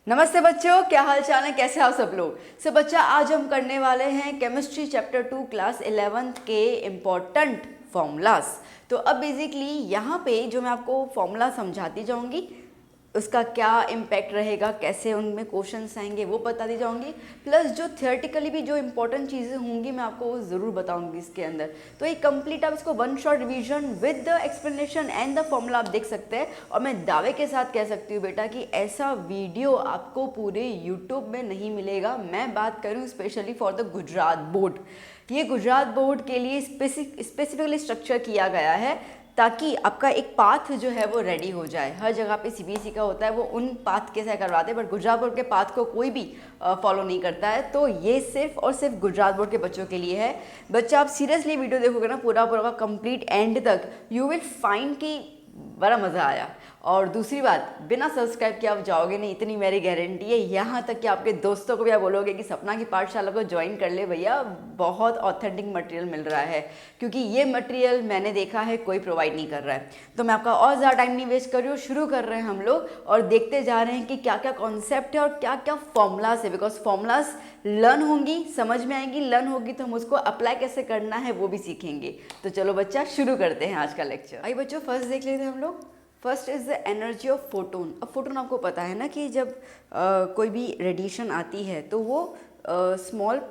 नमस्ते बच्चों, क्या हाल चाल है, कैसे आप सब लोग। बच्चा आज हम करने वाले हैं केमिस्ट्री चैप्टर 2 क्लास 11th के इम्पोर्टेंट फॉर्मूलाज। तो अब बेसिकली यहाँ पे जो मैं आपको फॉर्मूला समझाती जाऊँगी उसका क्या इम्पैक्ट रहेगा, कैसे उनमें क्वेश्चंस आएंगे वो बताती जाऊँगी, प्लस जो थियोरेटिकली भी जो इंपॉर्टेंट चीज़ें होंगी मैं आपको वो ज़रूर बताऊँगी इसके अंदर। तो एक कंप्लीट आप इसको one shot revision with the explanation and the formula आप देख सकते हैं। और मैं दावे के साथ कह सकती हूँ बेटा कि ऐसा वीडियो आपको पूरे यूट्यूब में नहीं मिलेगा। मैं बात करूँ specially for the Gujarat board. ये गुजरात बोर्ड के लिए स्पेसिफिकली स्ट्रक्चर किया गया है ताकि आपका एक पाथ जो है वो रेडी हो जाए। हर जगह पे सीबीएसई का होता है वो उन पाथ के साथ करवाते हैं, बट गुजरात बोर्ड के पाथ को कोई भी फॉलो नहीं करता है। तो ये सिर्फ और सिर्फ गुजरात बोर्ड के बच्चों के लिए है। बच्चा आप सीरियसली वीडियो देखोगे ना पूरा पूरा कंप्लीट एंड तक, यू विल फाइंड कि बड़ा मज़ा आया। और दूसरी बात, बिना सब्सक्राइब किए आप जाओगे नहीं, इतनी मेरी गारंटी है। यहाँ तक कि आपके दोस्तों को भी आप बोलोगे कि सपना की पाठशाला को ज्वाइन कर ले भैया, बहुत ऑथेंटिक मटेरियल मिल रहा है। क्योंकि ये मटेरियल मैंने देखा है कोई प्रोवाइड नहीं कर रहा है। तो मैं आपका और ज़्यादा टाइम नहीं वेस्ट कर रही हूँ, शुरू कर रहे हैं हम लोग और देखते जा रहे हैं कि क्या क्या कॉन्सेप्ट है और क्या क्या फॉर्मूलाज है। बिकॉज फॉर्मूलाज लर्न होंगी, समझ में आएंगी, लर्न होगी तो हम उसको अप्लाई कैसे करना है वो भी सीखेंगे। तो चलो बच्चा शुरू करते हैं आज का लेक्चर। आइए बच्चों, फर्स्ट देख लेते हैं हम लोग। First is the energy of photon. अब फोटोन आपको पता है ना कि जब कोई भी रेडिएशन आती है तो वो स्मॉल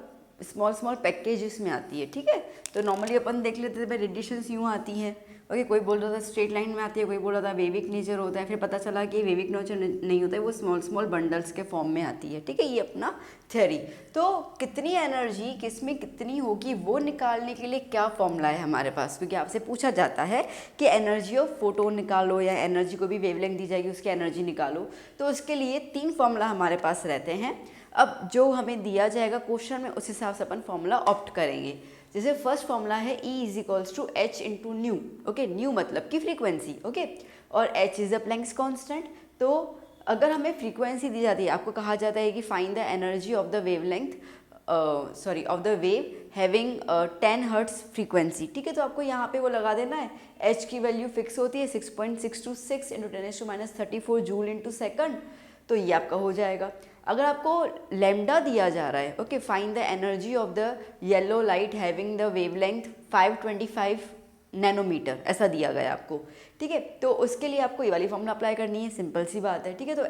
पैकेजेस में आती है, ठीक है। तो नॉर्मली अपन देख लेते थे रेडिएशंस यूँ आती हैं, ओके। कोई बोल रहा था स्ट्रेट लाइन में आती है, कोई बोल रहा था वेविक नेचर होता है, फिर पता चला कि वेविक नेचर नहीं होता है, वो स्मॉल बंडल्स के फॉर्म में आती है, ठीक है। ये अपना थ्योरी। तो कितनी एनर्जी किसमें कितनी होगी वो निकालने के लिए क्या फॉर्मूला है हमारे पास, क्योंकि आपसे पूछा जाता है कि एनर्जी ऑफ फोटोन निकालो या एनर्जी को भी वेवलेंथ दी जाएगी उसकी एनर्जी निकालो। तो उसके लिए 3 फॉर्मूला हमारे पास रहते हैं। अब जो हमें दिया जाएगा क्वेश्चन में उस हिसाब से अपन फॉर्मूला ऑप्ट करेंगे। जैसे फर्स्ट फॉर्मूला है E is equals to H into nu, okay. Nu मतलब कि फ्रीक्वेंसी, ओके। और H is a Planck's constant. तो अगर हमें फ्रीक्वेंसी दी जाती है, आपको कहा जाता है कि find the energy of the wavelength of the wave having 10 hertz frequency, ठीक है। तो आपको यहाँ पे वो लगा देना है, H की वैल्यू फिक्स होती है 6.626 इंटू 10⁻34 जूल इंटू सेकंड। तो ये आपका हो जाएगा। अगर आपको लैम्डा दिया जा रहा है, okay, find the energy of the yellow light having the wavelength 525 nanometre, ऐसा दिया गया आपको, ठीक है। तो उसके लिए आपको ये वाली फॉर्मूला अप्लाई करनी है, सिंपल सी बात है, ठीक है। तो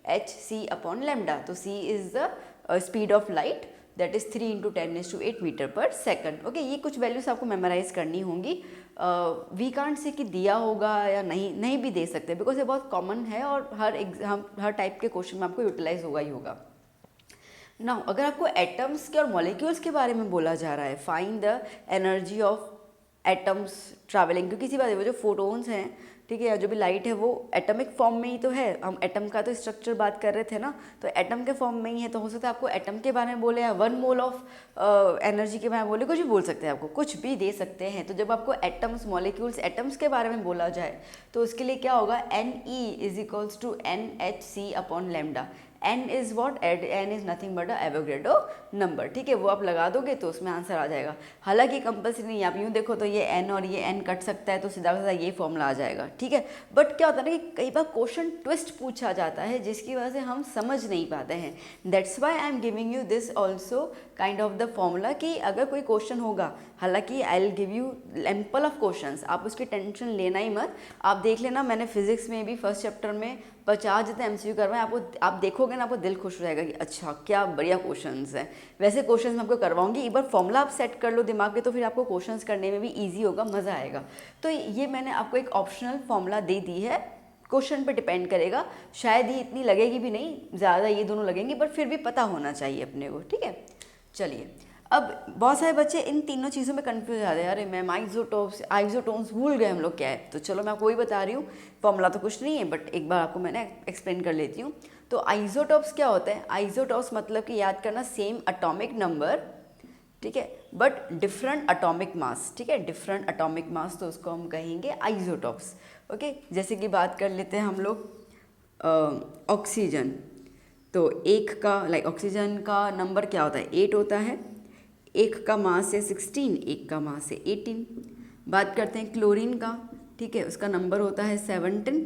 एच सी अपॉन लैम्डा। तो C is the speed of light, that is 3 into 10⁸ metre per second, okay. ये कुछ वैल्यूज आपको मेमोराइज करनी होंगी। वी कांट से कि दिया होगा या नहीं भी दे सकते, बिकॉज ये बहुत कॉमन है और हर टाइप के क्वेश्चन में आपको यूटिलाइज होगा ही होगा। नाउ अगर आपको एटम्स के और मॉलिक्यूल्स के बारे में बोला जा रहा है, find the energy of atoms travelling, क्योंकि किसी बात है वो जो फोटोन्स हैं, ठीक है, या जो भी लाइट है वो एटमिक फॉर्म में ही तो है। हम एटम का तो स्ट्रक्चर बात कर रहे थे ना, तो एटम के फॉर्म में ही है। तो हो सकता है आपको एटम के बारे में बोले या 1 मोल ऑफ एनर्जी के बारे में बोले, कुछ भी बोल सकते हैं, आपको कुछ भी दे सकते हैं। तो जब आपको एटम्स मॉलिक्यूल्स एटम्स के बारे में बोला जाए तो उसके लिए क्या होगा, NE is equals to NHC upon lambda. N is what, N is nothing but a Avogadro number, ठीक है। वो आप लगा दोगे तो उसमें आंसर आ जाएगा। हालांकि कंपल्सरी नहीं, आप यूँ देखो तो ये N और ये N कट सकता है तो सीधा सीधा ये फॉर्मूला आ जाएगा, ठीक है। बट क्या होता है ना कि कई बार क्वेश्चन ट्विस्ट पूछा जाता है जिसकी वजह से हम समझ नहीं पाते हैं। That's why I am giving you this also kind of the formula कि अगर कोई क्वेश्चन होगा, हालांकि I will give you ample of questions, आप उसकी टेंशन लेना ही मत। आप देख लेना, मैंने फिजिक्स में भी फर्स्ट चैप्टर में 50 जितने MCQ करवाएं, आप देखोगे ना, आपको दिल खुश हो जाएगा कि अच्छा क्या बढ़िया क्वेश्चंस हैं। वैसे क्वेश्चंस मैं आपको करवाऊंगी, एक बार फॉर्मूला आप सेट कर लो दिमाग में तो फिर आपको क्वेश्चंस करने में भी ईजी होगा, मज़ा आएगा। तो ये मैंने आपको एक ऑप्शनल फॉर्मूला दे दी है, क्वेश्चन पे डिपेंड करेगा। शायद ये इतनी लगेगी भी नहीं, ज़्यादा ये दोनों लगेंगी, बट फिर भी पता होना चाहिए अपने को, ठीक है। चलिए, अब बहुत सारे बच्चे इन तीनों चीज़ों में कंफ्यूज आ रहे हैं, अरे मैम आइसोटोन्स भूल गए हम लोग क्या है। तो चलो मैं आपको वही बता रही हूँ, फॉर्मूला तो कुछ नहीं है बट एक बार आपको मैंने एक्सप्लेन कर लेती हूँ। तो आइसोटोप्स क्या होते हैं, आइसोटोप्स मतलब कि याद करना सेम एटॉमिक नंबर, ठीक है, बट डिफरेंट एटॉमिक मास, ठीक है, डिफरेंट एटॉमिक मास, तो उसको हम कहेंगे आइसोटोप्स, ओके। जैसे कि बात कर लेते हैं हम लोग ऑक्सीजन। तो एक का ऑक्सीजन का नंबर क्या होता है, 8 होता है, एक का मास है 16, एक का मास है 18। बात करते हैं क्लोरीन का, ठीक है, उसका नंबर होता है 17,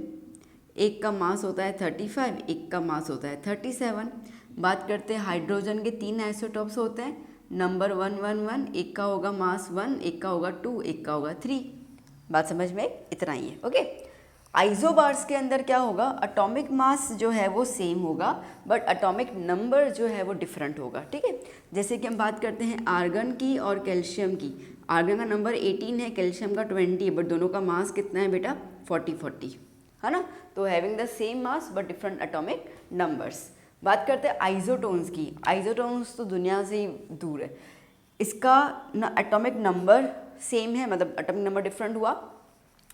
एक का मास होता है 35, एक का मास होता है 37। बात करते हैं हाइड्रोजन के 3 आइसोटॉप्स होते हैं, नंबर 111, एक का होगा मास 1, एक का होगा 2, एक का होगा 3। बात समझ में इतना ही है। ओके, आइसोबार्स के अंदर क्या होगा, एटॉमिक मास जो है वो सेम होगा बट एटॉमिक नंबर जो है वो डिफरेंट होगा। ठीक है, जैसे कि हम बात करते हैं आर्गन की और कैल्शियम की। आर्गन का नंबर 18 है, कैल्शियम का 20 है, बट दोनों का मास कितना है बेटा, 40 है ना। तो having the same mass but different atomic numbers. बात करते हैं आइसोटोन्स की। आइसोटोन्स तो दुनिया से ही दूर है, इसका ना एटॉमिक नंबर सेम है, मतलब एटॉमिक नंबर डिफरेंट हुआ,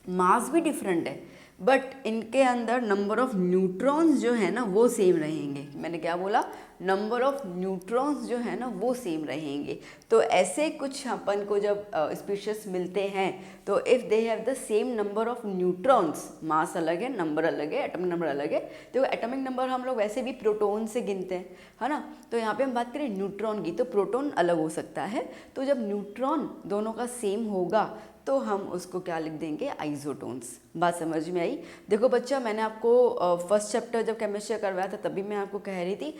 मास भी डिफरेंट है, बट इनके अंदर नंबर ऑफ न्यूट्रॉन्स जो है ना वो सेम रहेंगे। मैंने क्या बोला, नंबर ऑफ न्यूट्रॉन्स जो है ना वो सेम रहेंगे। तो ऐसे कुछ अपन को जब स्पीशीज मिलते हैं तो if they have the same number of neutrons, mass अलग है, नंबर अलग है, एटॉमिक नंबर अलग है। तो एटॉमिक नंबर हम लोग वैसे भी प्रोटॉन से गिनते हैं, है ना। तो यहाँ पे हम बात करें न्यूट्रॉन की, तो प्रोटॉन अलग हो सकता है। तो जब न्यूट्रॉन दोनों का सेम होगा तो हम उसको क्या लिख देंगे, आइसोटोन्स। बात समझ में आई। देखो बच्चा, मैंने आपको फर्स्ट चैप्टर जब केमिस्ट्री करवाया था तभी मैं आपको कह रही थी,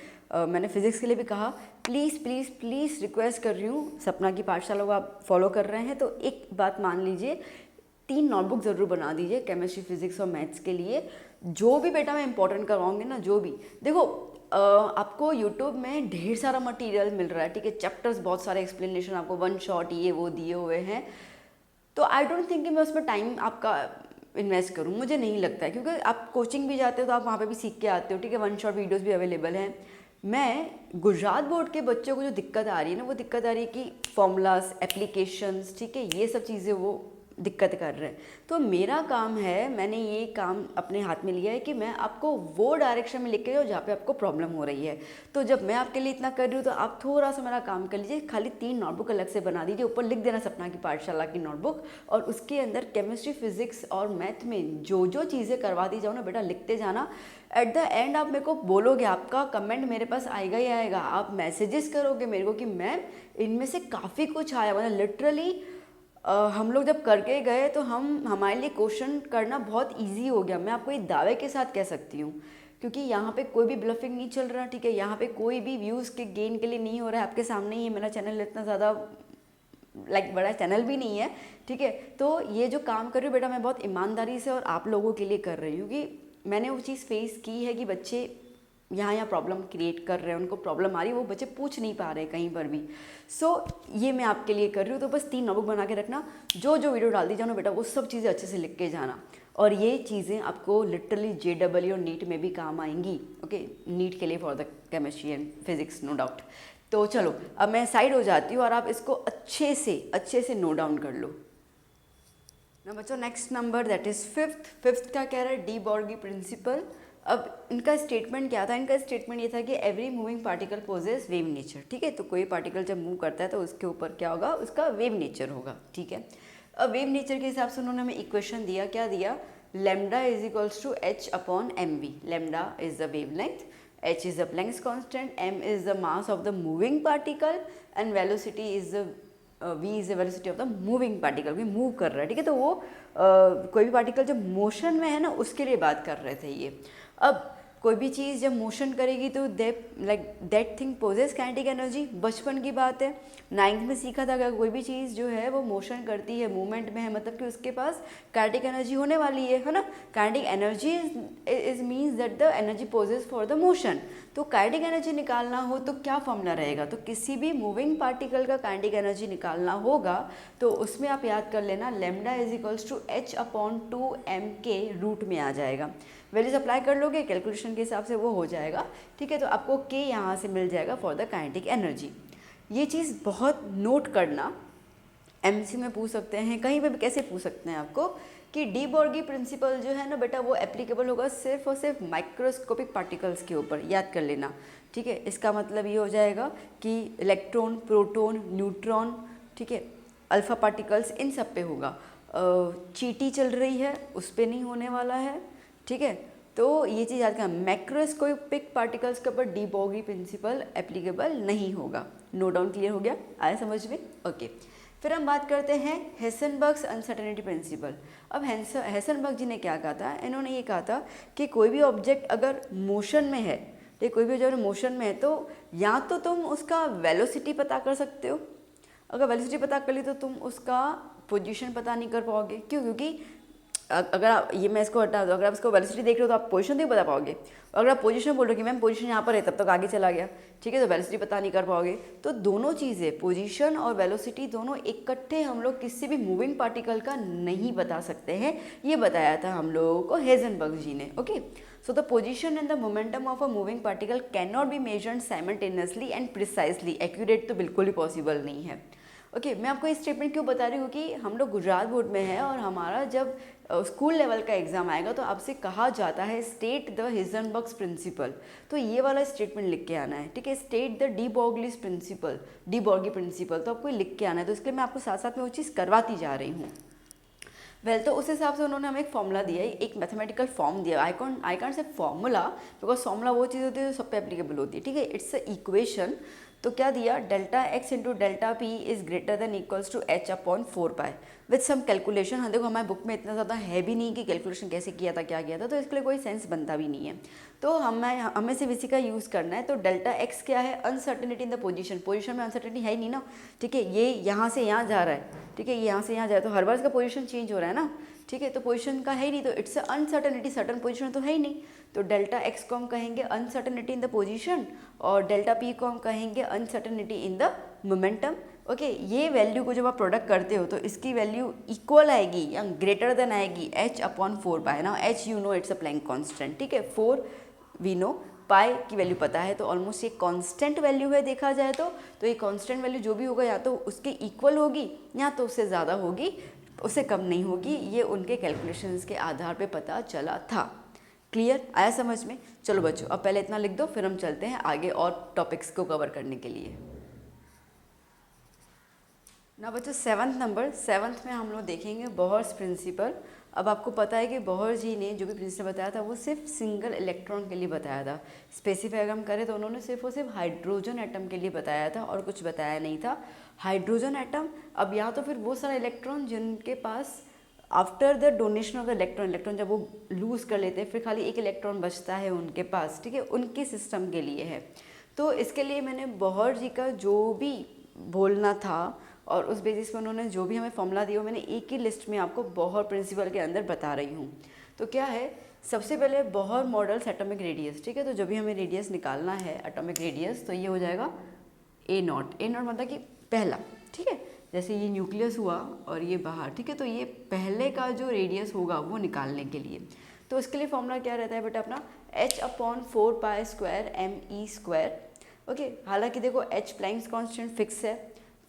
मैंने फिजिक्स के लिए भी कहा, प्लीज़ प्लीज़ प्लीज़ रिक्वेस्ट कर रही हूँ, सपना की पाठशाला को आप फॉलो कर रहे हैं तो एक बात मान लीजिए, 3 नोटबुक ज़रूर बना दीजिए केमिस्ट्री, फिजिक्स और मैथ्स के लिए। जो भी बेटा मैं इंपॉर्टेंट करवाऊँगी ना, जो भी, देखो आपको यूट्यूब में ढेर सारा मटेरियल मिल रहा है, ठीक है, चैप्टर्स बहुत सारे, एक्सप्लेनेशन आपको 1 शॉट ये वो दिए हुए हैं। तो आई डोंट थिंक कि मैं उसमें टाइम आपका इन्वेस्ट करूँ, मुझे नहीं लगता है, क्योंकि आप कोचिंग भी जाते हो तो आप वहाँ पे भी सीख के आते हो, ठीक है, 1 शॉट वीडियोस भी अवेलेबल हैं। मैं गुजरात बोर्ड के बच्चों को जो दिक्कत आ रही है ना, वो दिक्कत आ रही है कि फॉर्मूलाज, एप्लीकेशंस, ठीक है, ये सब चीज़ें वो दिक्कत कर रहे हैं। तो मेरा काम है, मैंने ये काम अपने हाथ में लिया है कि मैं आपको वो डायरेक्शन में लेके जाऊँ जहाँ पे आपको प्रॉब्लम हो रही है। तो जब मैं आपके लिए इतना कर रही हूँ तो आप थोड़ा सा मेरा काम कर लीजिए, खाली 3 नोटबुक अलग से बना दीजिए, ऊपर लिख देना सपना की पाठशाला की नोटबुक, और उसके अंदर केमिस्ट्री, फिजिक्स और मैथ में जो जो चीज़ें करवा दी जाओ ना बेटा, लिखते जाना। एट द एंड आप मेरे को बोलोगे, आपका कमेंट मेरे पास आएगा ही आएगा, आप मैसेजेस करोगे मेरे को कि मैम इनमें से काफ़ी कुछ आया, मतलब लिटरली हम लोग जब करके गए तो हमारे लिए क्वेश्चन करना बहुत इजी हो गया। मैं आपको ये दावे के साथ कह सकती हूँ, क्योंकि यहाँ पे कोई भी ब्लफिंग नहीं चल रहा, ठीक है, यहाँ पे कोई भी व्यूज़ के गेन के लिए नहीं हो रहा है। आपके सामने ही मेरा चैनल इतना ज़्यादा बड़ा चैनल भी नहीं है, ठीक है। तो ये जो काम कर रही हूँ बेटा, मैं बहुत ईमानदारी से और आप लोगों के लिए कर रही हूँ, कि मैंने वो चीज़ फेस की है कि बच्चे यहाँ प्रॉब्लम क्रिएट कर रहे हैं, उनको प्रॉब्लम आ रही है, वो बच्चे पूछ नहीं पा रहे कहीं पर भी। ये मैं आपके लिए कर रही हूँ। तो बस 3 नोटबुक बना के रखना, जो जो वीडियो डाल दी जाओ ना बेटा, वो सब चीज़ें अच्छे से लिख के जाना, और ये चीज़ें आपको लिटरली JEE और नीट में भी काम आएंगी। ओके, नीट के लिए for the chemistry and physics, no doubt. तो चलो अब मैं साइड हो जाती हूँ और आप इसको अच्छे से नोट डाउन कर लो ना बच्चों। Next number that is fifth का कह रहा है डी बॉर्गी प्रिंसिपल। अब इनका स्टेटमेंट क्या था, इनका स्टेटमेंट ये था कि every moving particle possess wave nature, ठीक है। तो कोई पार्टिकल जब मूव करता है तो उसके ऊपर क्या होगा, उसका वेव नेचर होगा, ठीक है। अब वेव नेचर के हिसाब से उन्होंने हमें इक्वेशन दिया, क्या दिया, lambda is equals to h/mv। Lambda is the wavelength, h is the Planck's constant, m is the mass of the moving particle and velocity is the v is the velocity of the moving particle, कि move कर रहा है, ठीक है। तो वो कोई भी पार्टिकल जब मोशन में है ना, उसके लिए बात कर रहे थे ये। अब कोई भी चीज़ जब मोशन करेगी तो that thing possess kinetic energy. बचपन की बात है, 9th में सीखा था कि कोई भी चीज़ जो है वो मोशन करती है, मूवमेंट में है, मतलब कि उसके पास काइनेटिक एनर्जी होने वाली है ना। Kinetic energy is means that the energy possess for the motion. तो काइनेटिक एनर्जी निकालना हो तो क्या फॉर्मूला रहेगा, तो किसी भी मूविंग पार्टिकल का काइनेटिक एनर्जी निकालना होगा तो उसमें आप याद कर लेना, lambda is equals to h/2m के रूट में आ जाएगा। वैल्यूज अप्लाई कर लोगे, कैलकुलेशन के हिसाब से वो हो जाएगा, ठीक है। तो आपको k यहाँ से मिल जाएगा फॉर द काइनेटिक एनर्जी। ये चीज़ बहुत नोट करना, MC में पूछ सकते हैं, कहीं पे भी कैसे पूछ सकते हैं आपको, कि डी बॉर्गी प्रिंसिपल जो है ना बेटा, वो एप्लीकेबल होगा सिर्फ और सिर्फ माइक्रोस्कोपिक पार्टिकल्स के ऊपर, याद कर लेना, ठीक है। इसका मतलब ये हो जाएगा कि इलेक्ट्रॉन, प्रोटॉन, न्यूट्रॉन, ठीक है, अल्फ़ा पार्टिकल्स, इन सब पे होगा। चीटी चल रही है उस पर नहीं होने वाला है, ठीक है। तो ये चीज़ याद करना, मैक्रोस्कोपिक पार्टिकल्स के ऊपर डी बॉर्गी प्रिंसिपल एप्लीकेबल नहीं होगा। नो डाउन, क्लियर हो गया, आया समझ में? ओके, फिर हम बात करते हैं हेसेनबर्ग्स अनसर्टेनिटी प्रिंसिपल। अब हेसेनबर्ग जी ने क्या कहा था, इन्होंने ये कहा था कि कोई भी ऑब्जेक्ट अगर मोशन में है, तो कोई भी ऑब्जेक्ट मोशन में है तो या तो तुम उसका वेलोसिटी पता कर सकते हो, अगर वेलोसिटी पता कर ली तो तुम उसका पोजीशन पता नहीं कर पाओगे। क्यों? क्योंकि अगर आप ये, मैं इसको हटा दूँ, अगर आप इसको वेलोसिटी देख रहे हो तो आप पोजीशन नहीं बता पाओगे, और अगर आप पोजीशन बोल रहे हो कि मैम पोजीशन यहाँ पर है तब तक आगे चला गया, ठीक है, तो वेलोसिटी पता नहीं कर पाओगे। तो दोनों चीज़ें, पोजीशन और वेलोसिटी दोनों इकट्ठे हम लोग किसी भी मूविंग पार्टिकल का नहीं बता सकते हैं, ये बताया था हम लोगों को हेज़नबर्ग जी ने। Okay, so the position and the momentum of a moving particle can not be measured simultaneously and precisely. Accurate तो बिल्कुल ही पॉसिबल नहीं है। ओके, मैं आपको ये स्टेटमेंट क्यों बता रही हूँ कि हम लोग गुजरात बोर्ड में है और हमारा जब स्कूल लेवल का एग्जाम आएगा तो आपसे कहा जाता है स्टेट द हेज़नबर्ग्स प्रिंसिपल, तो ये वाला स्टेटमेंट लिख के आना है, ठीक है। State the de Broglie's principle, de Broglie principle, तो आपको लिख के आना है। तो इसके लिए मैं आपको साथ साथ में वो चीज़ करवाती जा रही हूँ। वेल, तो उस हिसाब से उन्होंने हमें एक फॉर्मूला दिया है, एक मैथमेटिकल फॉर्म दिया। I can't say formula, because formula वो चीज़ होती है जो सब पे एप्लीकेबल होती है, ठीक है। It's a equation. तो क्या दिया, delta X into delta P is greater than equals to H upon 4 pi with some calculation. हाँ देखो, हमारे बुक में इतना ज़्यादा है भी नहीं कि कैलकुलेशन कैसे किया था, क्या किया था, तो इसके लिए कोई सेंस बनता भी नहीं है। तो हमें सिर्फ इसी का यूज़ करना है। तो डेल्टा एक्स क्या है, uncertainty in the position. Position में अनसर्टेनिटी है ही नहीं ना, ठीक है। ये यहाँ से यहाँ जा रहा है, ठीक है, ये यहाँ से यहाँ जा रहा है, तो हर बार इसका पोजीशन चेंज हो रहा है ना, ठीक है। तो पोजीशन का है ही नहीं, तो इट्स अनसर्टेनिटी, सर्टन पोजीशन तो है ही नहीं। तो डेल्टा एक्स को हम कहेंगे अनसर्टेनिटी इन द पोजीशन, और डेल्टा पी को हम कहेंगे uncertainty in the momentum. Okay, ये वैल्यू को जब आप प्रोडक्ट करते हो तो इसकी वैल्यू इक्वल आएगी या ग्रेटर देन आएगी एच अपॉन 4 पाई। ना H you know it's a Planck constant, ठीक है। 4 वी नो, पाई की वैल्यू पता है, तो ऑलमोस्ट ये कांस्टेंट वैल्यू है देखा जाए तो ये कांस्टेंट वैल्यू जो भी होगा या तो उसके इक्वल होगी या तो उससे ज़्यादा होगी, उससे कम नहीं होगी। ये उनके कैलकुलेशंस के आधार पे पता चला था। क्लियर, आया समझ में? चलो बच्चों, अब पहले इतना लिख दो, फिर हम चलते हैं आगे और टॉपिक्स को कवर करने के लिए। ना बच्चों, 7th नंबर, 7th में हम लोग देखेंगे बोहर्स प्रिंसिपल। अब आपको पता है कि बोहर जी ने जो भी प्रिंसिपल बताया था वो सिर्फ सिंगल इलेक्ट्रॉन के लिए बताया था। स्पेसिफाई अगर हम करें तो उन्होंने सिर्फ और सिर्फ हाइड्रोजन एटम के लिए बताया था और कुछ बताया नहीं था। हाइड्रोजन एटम, अब या तो फिर वो सारा इलेक्ट्रॉन जिनके पास after the donation of the electron जब वो लूज़ कर लेते हैं फिर खाली एक इलेक्ट्रॉन बचता है उनके पास, ठीक है, उनके सिस्टम के लिए है। तो इसके लिए मैंने बोहर जी का जो भी बोलना था और उस बेसिस पे उन्होंने जो भी हमें फॉर्मूला दिया वो मैंने एक ही लिस्ट में आपको बोहर प्रिंसिपल के अंदर बता रही हूँ। तो क्या है, सबसे पहले बोहर मॉडल्स एटॉमिक रेडियस, ठीक है। तो जब भी हमें रेडियस निकालना है एटॉमिक रेडियस, तो ये हो जाएगा A0। A0 मतलब कि पहला, ठीक है, जैसे ये न्यूक्लियस हुआ और ये बाहर, ठीक है, तो ये पहले का जो रेडियस होगा वो निकालने के लिए, तो इसके लिए फॉर्मूला क्या रहता है बेटा अपना, h अपॉन 4 पाई² me²। ओके, हालांकि देखो h प्लैंक्स कांस्टेंट फिक्स है,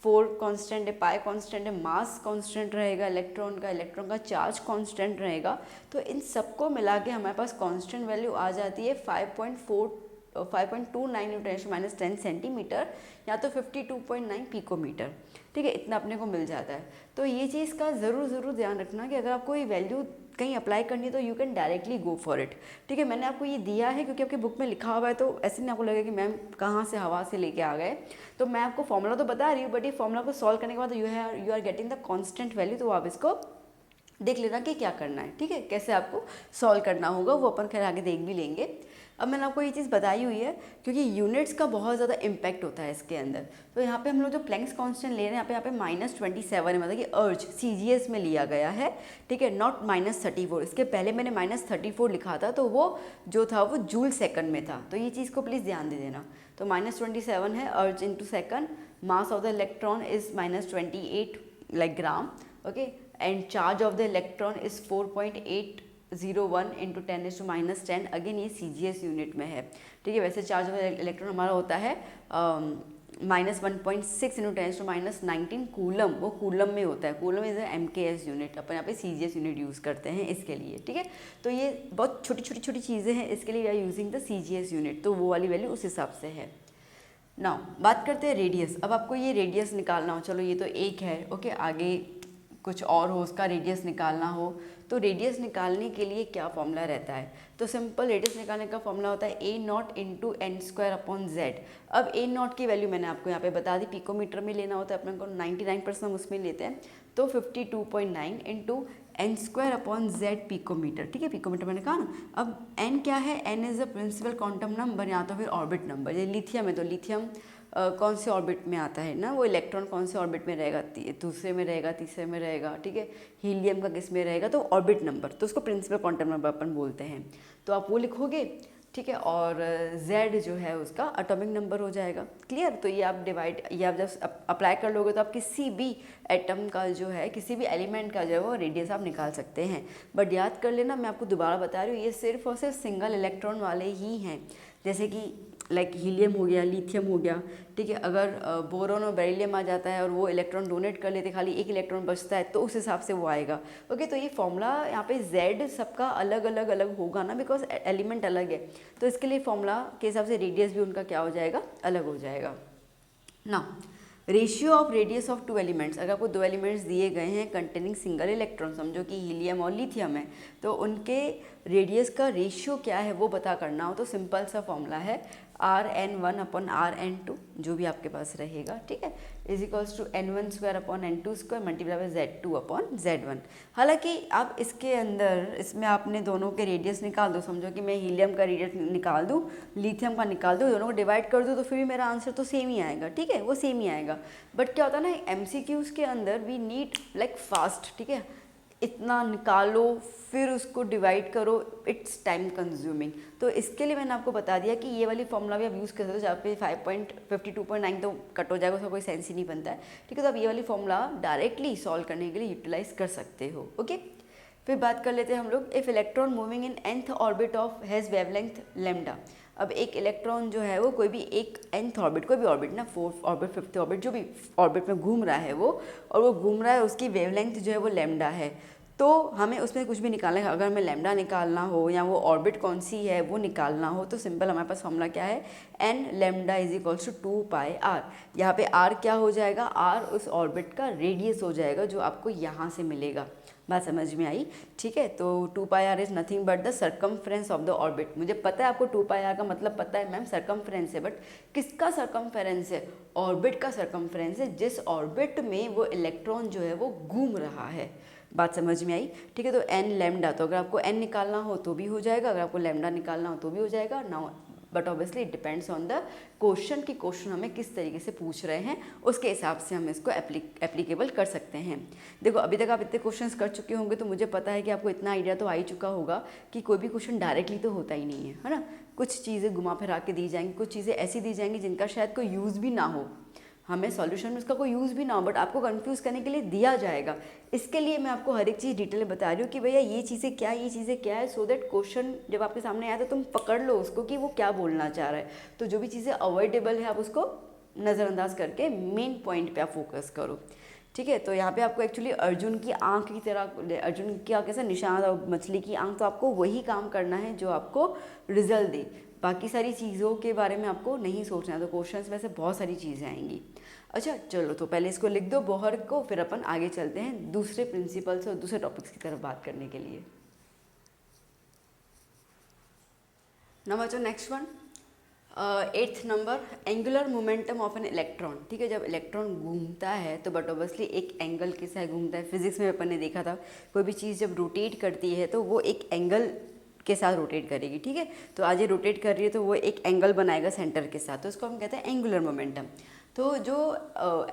4 कांस्टेंट है, पाई कांस्टेंट है, मास कांस्टेंट रहेगा इलेक्ट्रॉन का चार्ज कांस्टेंट रहेगा। तो इन सबको मिला के हमारे पास कांस्टेंट वैल्यू आ जाती है 5.29 × 10⁻10 सेंटीमीटर या तो 52.9 पिकोमीटर, ठीक है, इतना अपने को मिल जाता है। तो ये चीज़ का ज़रूर ध्यान रखना कि अगर आपको ये वैल्यू कहीं अप्लाई करनी है तो you can directly go for it, ठीक है। मैंने आपको ये दिया है क्योंकि आपकी बुक में लिखा हुआ है, तो ऐसे नहीं आपको लगेगा कि मैम कहाँ से हवा से लेके आ गए। तो मैं आपको फॉर्मूला तो बता रही हूँ, बट ये फॉर्मूला को सॉल्व करने के बाद you are getting the constant value, तो आप इसको देख लेना कि क्या करना है, ठीक है, कैसे आपको सॉल्व करना होगा, वो अपन खैर आगे देख भी लेंगे। अब मैंने आपको ये चीज़ बताई हुई है क्योंकि यूनिट्स का बहुत ज़्यादा इम्पैक्ट होता है इसके अंदर। तो यहाँ पे हम लोग जो प्लैंक्स कांस्टेंट ले रहे हैं यहाँ पे -27 है, मतलब कि अर्ज CGS में लिया गया है, ठीक है, नॉट -34। इसके पहले मैंने -34 लिखा था, तो वो जो था वो जूल सेकंड में था, तो ये चीज़ को प्लीज़ ध्यान दे देना। तो -27 है अर्ज into second, mass of the electron is -28 like gram, okay, and charge of the electron is 4.801 × 10⁻10। Again ये CGS यूनिट में है, ठीक है। वैसे चार्ज ऑफ इलेक्ट्रॉन हमारा होता है -1.6 × 10⁻19 कूलम, वो कूलम में होता है, कूलम इज MKS यूनिट, अपन यहाँ पे CGS यूनिट यूज़ करते हैं इसके लिए, ठीक है। तो ये बहुत छोटी चीज़ें हैं, इसके लिए we are using the CGS unit, तो वो वाली वैल्यू उस हिसाब से है। नाउ बात करते हैं रेडियस। अब आपको ये रेडियस निकालना हो, चलो ये तो एक है, ओके, आगे कुछ और हो, उसका रेडियस निकालना हो, तो रेडियस निकालने के लिए क्या फॉर्मूला रहता है? तो सिंपल रेडियस निकालने का फॉर्मूला होता है A naught into N square upon Z. अब ए नॉट की वैल्यू मैंने आपको यहाँ पे बता दी, पिकोमीटर में लेना होता है अपने को, 99% हम उसमें लेते हैं, तो 52.9 into N square upon Z picometre. ठीक है, पिकोमीटर मैंने कहा ना। अब एन क्या है? N is the principal quantum number या तो फिर ऑर्बिट नंबर। ये लिथियम है तो लिथियम कौन से ऑर्बिट में आता है ना, वो इलेक्ट्रॉन कौन से ऑर्बिट में रहेगा, दूसरे में रहेगा, तीसरे में रहेगा। ठीक है, हीलियम का किस में रहेगा, तो ऑर्बिट नंबर, तो उसको प्रिंसिपल क्वांटम नंबर अपन बोलते हैं, तो आप वो लिखोगे। ठीक है, और z जो है उसका एटॉमिक नंबर हो जाएगा। क्लियर? तो ये आप डिवाइड, ये आप जब अप्लाई कर लोगे तो आप किसी भी एटम का जो है, किसी भी एलिमेंट का जो है वो रेडियस आप निकाल सकते हैं। बट याद कर लेना, मैं आपको दोबारा बता रही हूँ, ये सिर्फ और सिर्फ सिंगल इलेक्ट्रॉन वाले ही हैं। जैसे कि लाइक हीलियम हो गया, लिथियम हो गया। ठीक है, अगर बोरोन और बेरिलियम आ जाता है और वो इलेक्ट्रॉन डोनेट कर लेते, खाली एक इलेक्ट्रॉन बचता है, तो उस हिसाब से वो आएगा। ओके, तो ये फॉर्मूला यहाँ पे z सबका अलग अलग अलग होगा ना, बिकॉज एलिमेंट अलग है, तो इसके लिए फॉर्मूला के हिसाब से रेडियस भी उनका क्या हो जाएगा, अलग हो जाएगा ना। Ratio of radius of two elements, अगर आपको दो एलिमेंट्स दिए गए हैं कंटेनिंग सिंगल इलेक्ट्रॉन, समझो कि हीलियम और लिथियम है, तो उनके रेडियस का रेशियो क्या है वो पता करना हो तो सिंपल सा फॉर्मूला है Rn1 अपॉन Rn2, जो भी आपके पास रहेगा। ठीक है, is equals to n1 square upon n2 square multiply by z2 upon z1। हालांकि आप इसके अंदर, इसमें आपने दोनों के रेडियस निकाल दो, समझो कि मैं हीलियम का रेडियस निकाल दूँ, लिथियम का निकाल दूँ, दोनों को डिवाइड कर दूँ, तो फिर भी मेरा आंसर तो सेम ही आएगा। ठीक है, वो सेम ही आएगा। बट क्या होता है ना, MCQs के अंदर वी नीड लाइक फास्ट। ठीक है, इतना निकालो फिर उसको डिवाइड करो, इट्स टाइम कंज्यूमिंग। तो इसके लिए मैंने आपको बता दिया कि ये वाली फॉर्मूला भी आप यूज़ कर सकते हो, जहाँ पे 5.52.9 तो कट हो जाएगा, उसका कोई सेंस ही नहीं बनता है। ठीक है, तो आप ये वाली फॉर्मूला डायरेक्टली सॉल्व करने के लिए यूटिलाइज कर सकते हो। ओके, फिर बात कर लेते हैं हम लोग, if electron moving in nth orbit of has wavelength lambda. अब एक इलेक्ट्रॉन जो है वो कोई भी एक nth ऑर्बिट, कोई भी ऑर्बिट ना, 4th ऑर्बिट, 5th ऑर्बिट, जो भी ऑर्बिट में घूम रहा है वो, और वो घूम रहा है, उसकी वेवलेंथ जो है वो लैम्डा है, तो हमें उसमें कुछ भी निकालना है। अगर हमें लैम्डा निकालना हो या वो ऑर्बिट कौन सी है वो निकालना हो, तो सिंपल हमारे पास फॉर्मूला क्या है, N lambda is equals to 2 pi R. यहाँ पे आर क्या हो जाएगा, आर उस ऑर्बिट का रेडियस हो जाएगा जो आपको यहाँ से मिलेगा। बात समझ में आई? ठीक है, तो 2 pi R is nothing but the circumference of the orbit. मुझे पता है आपको 2 पाई आर का मतलब पता है मैम, सर्कमफ्रेंस है, बट किसका सर्कमफ्रेंस है, ऑर्बिट का सर्कमफ्रेंस है, जिस ऑर्बिट में वो इलेक्ट्रॉन जो है वो घूम रहा है। बात समझ में आई? ठीक है, तो एन लैम्डा, तो अगर आपको एन निकालना हो तो भी हो जाएगा, अगर आपको लैम्डा निकालना हो तो भी हो जाएगा now, but obviously it depends on the question कि क्वेश्चन हमें किस तरीके से पूछ रहे हैं, उसके हिसाब से हम इसको एप्लीकेबल कर सकते हैं। देखो, अभी तक आप इतने क्वेश्चंस कर चुके होंगे तो मुझे पता है कि आपको इतना आइडिया तो आ ही चुका होगा कि कोई भी क्वेश्चन डायरेक्टली तो होता ही नहीं है ना। कुछ चीज़ें घुमा फिरा के दी जाएंगी, कुछ चीज़ें ऐसी दी जाएंगी जिनका शायद कोई यूज़ भी ना हो, हमें सॉल्यूशन में उसका कोई यूज़ भी ना हो, बट आपको कंफ्यूज करने के लिए दिया जाएगा। इसके लिए मैं आपको हर एक चीज़ डिटेल में बता रही हूँ कि भैया ये चीज़ें क्या है, ये चीज़ें क्या है, सो दैट क्वेश्चन जब आपके सामने आया तो तुम पकड़ लो उसको कि वो क्या बोलना चाह रहा है। तो जो भी चीज़ें अवॉइडेबल है आप उसको नज़रअंदाज करके मेन पॉइंट पे आप फोकस करो। ठीक है, तो यहाँ पे आपको एक्चुअली अर्जुन की आँख की तरह, अर्जुन का कैसा निशान और मछली की आँख, तो आपको वही काम करना है जो आपको रिजल्ट दे, बाकी सारी चीज़ों के बारे में आपको नहीं सोचना है। तो क्वेश्चंस में से बहुत सारी चीज़ें आएंगी। अच्छा चलो, तो पहले इसको लिख दो बोहर को, फिर अपन आगे चलते हैं दूसरे प्रिंसिपल्स और दूसरे टॉपिक्स की तरफ बात करने के लिए। ना बच्चों, next one 8th number, angular momentum of an electron. ठीक है, जब इलेक्ट्रॉन घूमता है तो बट ऑब्वियसली एक एंगल के साथ घूमता है। फिजिक्स में अपन ने देखा था कोई भी चीज़ जब रोटेट करती है तो वो एक एंगल के साथ रोटेट करेगी। ठीक है, तो आज ये रोटेट कर रही है तो वो एक एंगल बनाएगा सेंटर के साथ, तो उसको हम कहते हैं एंगुलर मोमेंटम। तो जो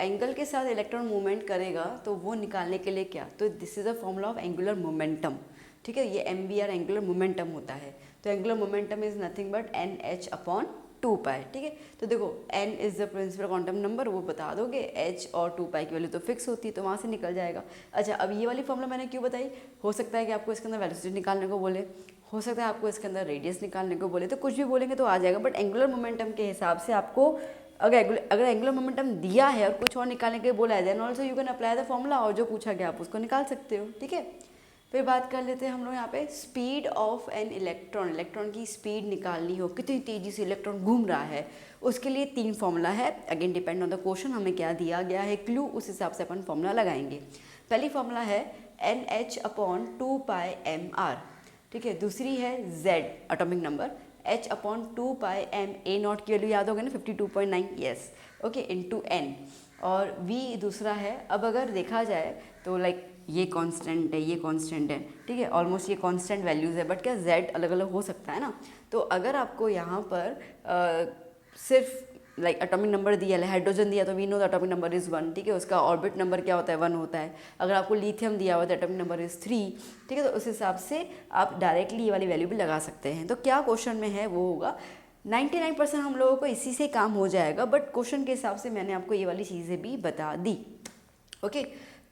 एंगल के साथ इलेक्ट्रॉन मूवमेंट करेगा तो वो निकालने के लिए क्या, तो this is a formula of angular momentum. ठीक है, ये MBR एंगुलर मोमेंटम होता है। तो angular momentum is nothing but NH upon 2 pi. ठीक है, तो देखो n is the principal quantum number, वो बता दोगे, h और 2 पाई की वैल्यू तो फिक्स होती है, तो वहाँ से निकल जाएगा। अच्छा, अब ये वाली फॉर्मूला मैंने क्यों बताई, हो सकता है कि आपको इसके अंदर वेलोसिटी निकालने को बोले, हो सकता है आपको इसके अंदर रेडियस निकालने को बोले, तो कुछ भी बोलेंगे तो आ जाएगा। बट एंगुलर मोमेंटम के हिसाब से आपको अगर एंगुलर मोमेंटम दिया है और कुछ और निकालने के लिए बोला है, then also you can apply the formula, और जो पूछा गया आप उसको निकाल सकते हो। ठीक है, फिर बात कर लेते हैं हम लोग यहाँ पे speed of an electron. Electron की स्पीड निकालनी हो, कितनी तेज़ी से इलेक्ट्रॉन घूम रहा है, उसके लिए 3 फॉर्मूला है। Again depend on the question, हमें क्या दिया गया है क्लू, उस हिसाब से अपन फॉर्मूला लगाएंगे। पहली फॉर्मूला है NH/2πmr, ठीक है। दूसरी है Z atomic number, H/2πm A not की वैल्यू याद होगा ना 52.9, यस, ओके, इनटू n, और V दूसरा है। अब अगर देखा जाए तो लाइक ये कांस्टेंट है, ये कांस्टेंट है, ठीक है, ऑलमोस्ट ये कांस्टेंट वैल्यूज़ है, बट क्या Z अलग अलग हो सकता है ना। तो अगर आपको यहाँ पर सिर्फ लाइक एटॉमिक नंबर दिया है, हाइड्रोजन दिया तो we know the atomic number is 1, ठीक है, उसका ऑर्बिट नंबर क्या होता है, 1 होता है। अगर आपको लिथियम दिया हुआ तो एटॉमिक नंबर इज़ 3, ठीक है, तो उस हिसाब से आप डायरेक्टली ये वाली वैल्यू भी लगा सकते हैं। तो क्या क्वेश्चन में है वो होगा, 99% हम लोगों को इसी से काम हो जाएगा, बट क्वेश्चन के हिसाब से मैंने आपको ये वाली चीज़ें भी बता दी, ओके।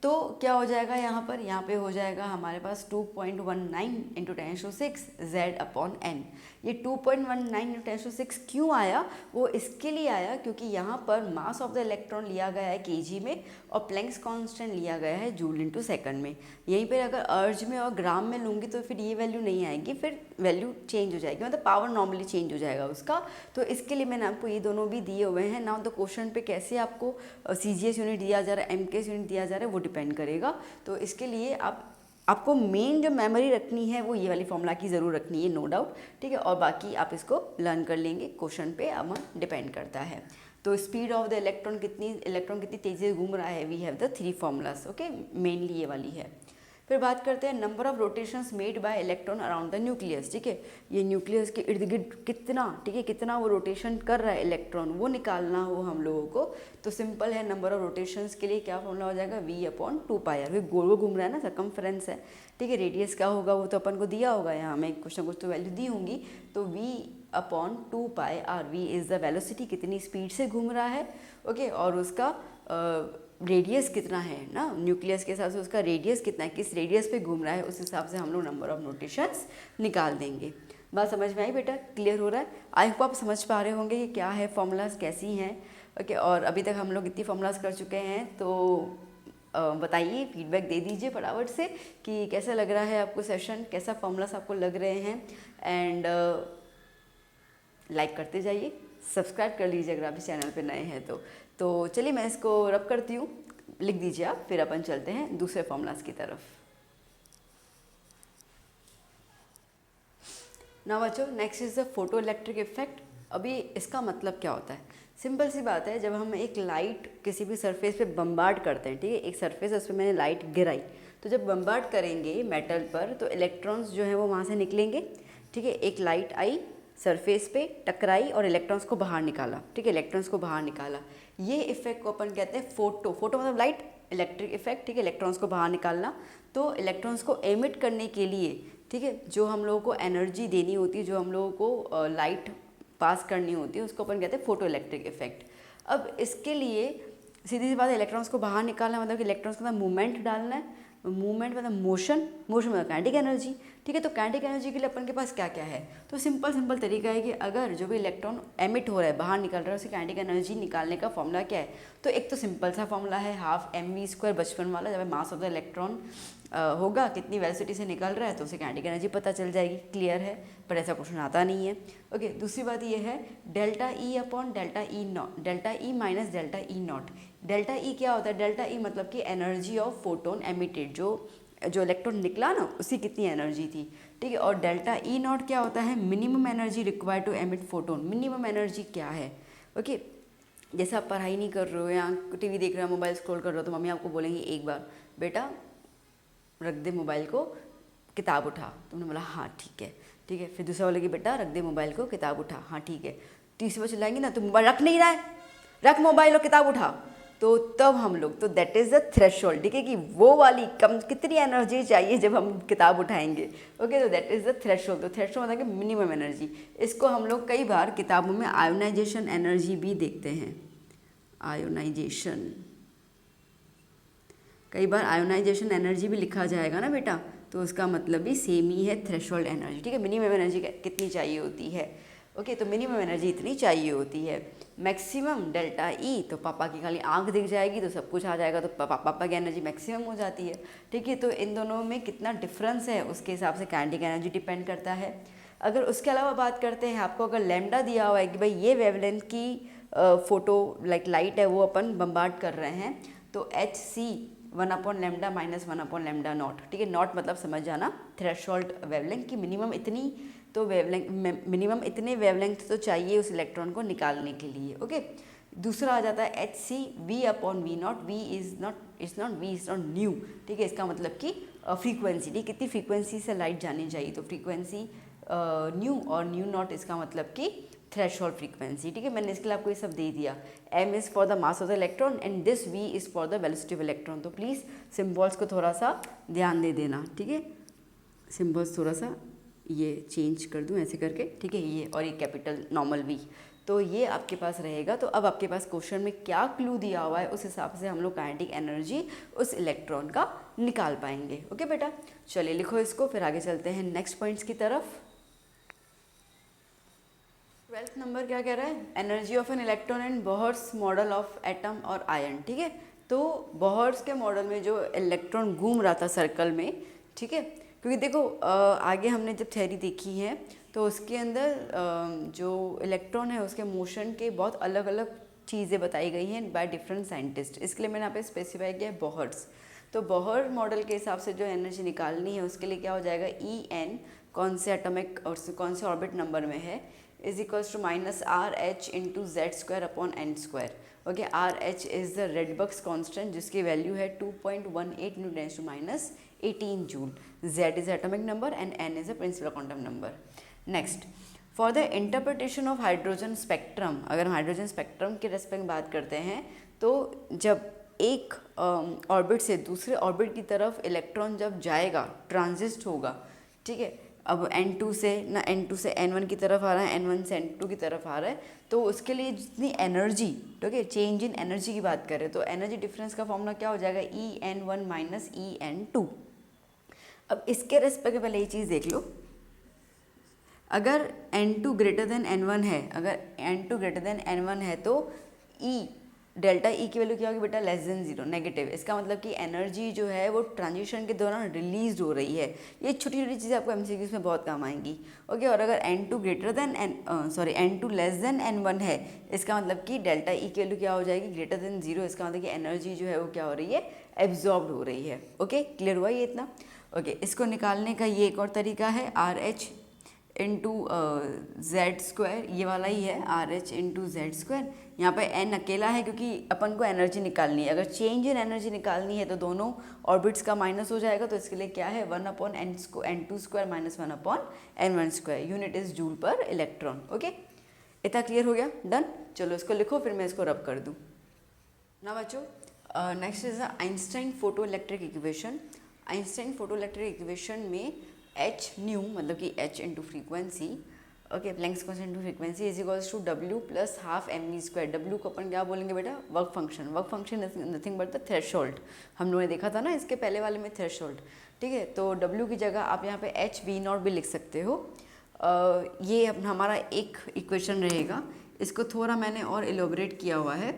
तो क्या हो जाएगा यहाँ पे हो जाएगा हमारे पास 2.19 इंटू 10⁶ Z/n। ये 2.19 इंटू 10⁶ क्यों आया, वो इसके लिए आया क्योंकि यहाँ पर मास ऑफ द इलेक्ट्रॉन लिया गया है केजी में और प्लैंक्स कांस्टेंट लिया गया है जूल इंटू सेकंड में। यहीं पर अगर अर्ज में और ग्राम में लूँगी तो फिर ये वैल्यू नहीं आएगी, फिर वैल्यू चेंज हो जाएगी, मतलब पावर नॉर्मली चेंज हो जाएगा उसका। तो इसके लिए मैंने आपको ये दोनों भी दिए हुए हैं ना। तो क्वेश्चन पे कैसे आपको CGS यूनिट दिया जा रहा है, MKS यूनिट दिया जा रहा है, वो डिपेंड करेगा। तो इसके लिए आपको मेन जो मेमोरी रखनी है वो ये वाली फॉर्मूला की ज़रूर रखनी है, नो डाउट, ठीक है, और बाकी आप इसको लर्न कर लेंगे, क्वेश्चन पे अब डिपेंड करता है। तो स्पीड ऑफ द इलेक्ट्रॉन कितनी तेज़ी से घूम रहा है, we have the 3 formulas, okay, mainly ये वाली है। फिर बात करते हैं number of rotations made by electron around the nucleus, ठीक है, ये न्यूक्लियस के इर्द गिर्द कितना, ठीक है, कितना वो रोटेशन कर रहा है इलेक्ट्रॉन, वो निकालना हो हम लोगों को। तो सिंपल है, नंबर ऑफ रोटेशंस के लिए क्या फॉर्मूला हो जाएगा, V/2πr, फिर गोल वो घूम रहा है ना, सर्कमफ्रेंस है, ठीक है। रेडियस क्या होगा वो तो अपन को दिया होगा, यहाँ में कुछ ना कुछ तो वैल्यू दी होंगी। तो V/2πr, V is the velocity, कितनी स्पीड से घूम रहा है, ओके, और उसका रेडियस कितना है ना, न्यूक्लियस के हिसाब से उसका रेडियस कितना है, किस रेडियस पे घूम रहा है, उस हिसाब से हम लोग नंबर ऑफ रोटेशंस निकाल देंगे। बात समझ में आई बेटा, क्लियर हो रहा है? आई होप आप समझ पा रहे होंगे कि क्या है, फॉर्मूलाज कैसी हैं, ओके। और अभी तक हम लोग इतनी फॉर्मूलाज कर चुके हैं, तो बताइए, फीडबैक दे दीजिए फटाफट से कि कैसा लग रहा है आपको सेशन, कैसा फॉर्मूलाज आपको लग रहे हैं। एंड लाइक करते जाइए, सब्सक्राइब कर लीजिए अगर आप इस चैनल पे नए हैं तो चलिए मैं इसको रब करती हूँ, लिख दीजिए आप, फिर अपन चलते हैं दूसरे फॉर्मूलाज की तरफ। नाउ बच्चों, next is the photo electric effect. अभी इसका मतलब क्या होता है, सिंपल सी बात है, जब हम एक लाइट किसी भी सरफेस पे बम्बार्ड करते हैं, ठीक है, एक सरफेस है उस पर मैंने लाइट गिराई, तो जब बम्बार्ड करेंगे मेटल पर तो इलेक्ट्रॉन्स जो है वो वहाँ से निकलेंगे, ठीक है। एक लाइट आई सरफेस पे, टकराई और इलेक्ट्रॉन्स को बाहर निकाला, ठीक है, इलेक्ट्रॉन्स को बाहर निकाला। ये इफेक्ट को अपन कहते हैं फोटो मतलब लाइट, इलेक्ट्रिक इफेक्ट, ठीक है, इलेक्ट्रॉन्स को बाहर निकालना। तो इलेक्ट्रॉन्स को एमिट करने के लिए, ठीक है, जो हम लोगों को एनर्जी देनी होती है, जो हम लोगों को लाइट पास करनी होती है, उसको अपन कहते हैं फोटो इलेक्ट्रिक इफेक्ट। अब इसके लिए सीधी सी बात है, इलेक्ट्रॉन्स को बाहर निकालना मतलब कि इलेक्ट्रॉन्स के अंदर मूवमेंट डालना है, मूवमेंट मतलब मोशन मतलब काइनेटिक एनर्जी, ठीक है। तो काइनेटिक एनर्जी के लिए अपन के पास क्या क्या है, तो सिंपल तरीका है कि अगर जो भी इलेक्ट्रॉन एमिट हो रहा है, बाहर निकल रहा है, उसकी काइनेटिक एनर्जी निकालने का फॉर्मूला क्या है, तो एक तो सिंपल सा फॉर्मूला है 12mv² बचपन वाला, जब मास ऑफ द इलेक्ट्रॉन होगा, कितनी वेलोसिटी से निकल रहा है तो उसे काइनेटिक एनर्जी पता चल जाएगी, क्लियर है, पर ऐसा क्वेश्चन आता नहीं है, ओके। दूसरी बात ये है ΔE माइनस ΔE0। ΔE क्या होता है, ΔE मतलब कि एनर्जी ऑफ फोटोन एमिटेड, जो इलेक्ट्रॉन निकला ना उसकी कितनी एनर्जी थी, ठीक है। और ΔE0 क्या होता है, minimum energy required to emit photon, minimum energy क्या है, ओके। जैसे आप पढ़ाई नहीं कर रहे हो या टीवी देख रहे हो, मोबाइल स्क्रॉल कर रहे हो, तो मम्मी आपको बोलेंगी एक बार बेटा रख दे मोबाइल को, किताब उठा, तुमने बोला हाँ ठीक है, ठीक है। फिर दूसरा बोलेगी बेटा रख दे मोबाइल को, किताब उठा, हाँ ठीक है। तीसरी बार चिल्लाएंगे ना, तुम मोबाइल रख नहीं रहा है, रख मोबाइल और किताब उठा, तो तब हम लोग, तो दैट इज़ द थ्रेशोल्ड, ठीक है, कि वो वाली कम कितनी एनर्जी चाहिए जब हम किताब उठाएंगे, ओके। तो दैट इज़ द थ्रेशोल्ड। तो थ्रेशोल्ड मतलब कि मिनिमम एनर्जी। इसको हम लोग कई बार किताबों में आयोनाइजेशन एनर्जी भी देखते हैं, आयोनाइजेशन, कई बार आयोनाइजेशन एनर्जी भी लिखा जाएगा ना बेटा, तो उसका मतलब भी सेम ही है, थ्रेशोल्ड एनर्जी, ठीक है। मिनिमम एनर्जी कितनी चाहिए होती है, ओके। तो मिनिमम एनर्जी इतनी चाहिए होती है। मैक्सिमम ΔE, तो पापा की खाली आंख दिख जाएगी तो सब कुछ आ जाएगा, तो पापा की एनर्जी मैक्सिमम हो जाती है, ठीक है। तो इन दोनों में कितना डिफरेंस है उसके हिसाब से काइनेटिक एनर्जी डिपेंड करता है। अगर उसके अलावा बात करते हैं, आपको अगर लैम्डा दिया हुआ है कि भाई ये वेवलेंथ की फोटो लाइट है वो अपन बम्बार्ड कर रहे हैं, तो HC 1/λ माइनस 1/λ नॉट, ठीक है। नॉट मतलब समझ जाना थ्रेशोल्ड वेवलेंथ की मिनिमम इतनी तो मिनिमम इतने वेवलेंथ तो चाहिए उस इलेक्ट्रॉन को निकालने के लिए, ओके। दूसरा आ जाता है H C V/V0, V is not nu, ठीक है। इसका मतलब कि फ्रीक्वेंसी, ठीक, कितनी फ्रीक्वेंसी से लाइट जानी चाहिए, तो फ्रीक्वेंसी न्यू और न्यू नॉट इसका मतलब कि थ्रेशोल्ड फ्रीक्वेंसी, ठीक है। मैंने इसके लिए आपको ये सब दे दिया। m is for the mass of the electron and this v is for the velocity of electron. तो प्लीज़ सिम्बॉल्स को थोड़ा सा ध्यान दे देना, ठीक है। सिम्बॉल्स थोड़ा सा ये चेंज कर दूं ऐसे करके, ठीक है, ये और ये कैपिटल नॉर्मल v, तो ये आपके पास रहेगा। तो अब आपके पास क्वेश्चन में क्या क्लू दिया हुआ है उस हिसाब से हम लोग काइनेटिक एनर्जी उस इलेक्ट्रॉन का निकाल पाएंगे, ओके बेटा। चलिए लिखो इसको, फिर आगे चलते हैं नेक्स्ट पॉइंट्स की तरफ। 12th नंबर क्या कह रहा है, energy of an electron in Bohr's model of atom और आयन, ठीक है। तो बोहर्स के मॉडल में जो इलेक्ट्रॉन घूम रहा था सर्कल में, ठीक है, क्योंकि देखो आगे हमने जब थ्योरी देखी है तो उसके अंदर जो इलेक्ट्रॉन है उसके मोशन के बहुत अलग अलग चीज़ें बताई गई हैं बाय डिफरेंट साइंटिस्ट। इसके लिए मैंने यहाँ पे स्पेसिफाई किया है बोहर्स। तो बोहर मॉडल के हिसाब से जो एनर्जी निकालनी है उसके लिए क्या हो जाएगा, En कौन से एटॉमिक और कौन से ऑर्बिट नंबर में है, is equals to -RH into Z²/n², okay. RH is the Rydberg's constant जिसकी वैल्यू है 2.18 × 10⁻18 joule. Z is atomic number and n is a principal quantum number. Next, for the interpretation of hydrogen spectrum, अगर हम hydrogen spectrum के respect में बात करते हैं तो जब एक ऑर्बिट से दूसरे ऑर्बिट की तरफ इलेक्ट्रॉन जब जाएगा, ट्रांजिस्ट होगा, ठीक है। अब N2 से N1 की तरफ आ रहा है, N1 से N2 की तरफ आ रहा है, तो उसके लिए जितनी एनर्जी, ठीक है, चेंज इन एनर्जी की बात करें तो एनर्जी डिफरेंस का फॉर्मूला क्या हो जाएगा, En1 माइनस En2। अब इसके रेस्पेक्ट में पहले ये चीज़ देख लो, अगर N2 ग्रेटर देन N1 है, अगर N2 ग्रेटर देन N1 है तो डेल्टा E की वैल्यू क्या होगी बेटा, लेस देन 0, नेगेटिव। इसका मतलब कि एनर्जी जो है वो ट्रांजिशन के दौरान रिलीज हो रही है। ये छोटी छोटी चीज़ें आपको MCQs में बहुत काम आएंगी, ओके। और अगर N2 greater than N2 less than N1 है, इसका मतलब कि डेल्टा E की वैल्यू क्या हो जाएगी, ग्रेटर देन 0। इसका मतलब कि एनर्जी जो है वो क्या हो रही है, एब्जॉर्ब हो रही है, ओके। क्लियर हुआ ये इतना, ओके। इसको निकालने का ये एक और तरीका है, RH इंटू Z², ये वाला ही है, RH इंटू Z²। यहाँ पे n अकेला है क्योंकि अपन को एनर्जी निकालनी है। अगर चेंज इन एनर्जी निकालनी है तो दोनों ऑर्बिट्स का माइनस हो जाएगा, तो इसके लिए क्या है, 1/n2² minus 1/n1², unit is joule पर इलेक्ट्रॉन, ओके। इतना क्लियर हो गया, डन। चलो इसको लिखो, फिर मैं इसको रब कर दूँ ना बच्चों। Next is Einstein photo electric equation. Einstein photo electric equation में h न्यू मतलब कि h into frequency, okay, Planck's constant into frequency is equals to W plus half mv²। W को अपन क्या बोलेंगे बेटा, work function. Work function is nothing but the threshold. हम लोगों ने देखा था ना इसके पहले वाले में थ्रेशोल्ड, ठीक है। तो W की जगह आप यहाँ पे HV0 भी लिख सकते हो। ये हमारा एक इक्वेशन रहेगा, इसको थोड़ा मैंने और एलोबरेट किया हुआ है।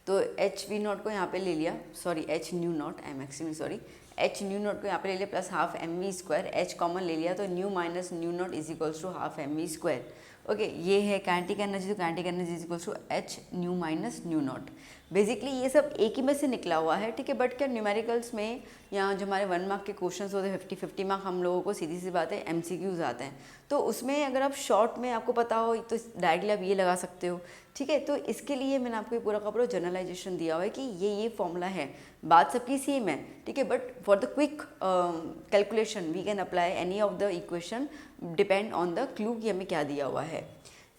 तो HV0 को यहाँ पे ले लिया, sorry H new not, I am actually sorry, H new not को यहाँ पे ले लिया plus half mv², H common ले लिया तो nu minus nu naught is equals to half mv², okay. ये है काइनेटिक एनर्जी, तो kinetic energy is equals to H nu minus nu naught. Basically ये सब एक ही में से निकला हुआ है, ठीक है। बट क्या न्यूमेरिकल्स में यहाँ जो हमारे 1 मार्क के क्वेश्चंस होते हैं 50-50 मार्क, हम लोगों को सीधी सी बात है MCQs आते हैं, तो उसमें अगर आप शॉर्ट में आपको पता हो तो डायरेक्टली आप ये लगा सकते हो, ठीक है। तो इसके लिए मैंने आपको ये पूरा का पूरा जनरलाइजेशन दिया हुआ है कि ये फॉर्मूला है, बात सबकी सेम है, ठीक है। But for the quick calculation we can apply any of the equation depend on the clue कि हमें क्या दिया हुआ है।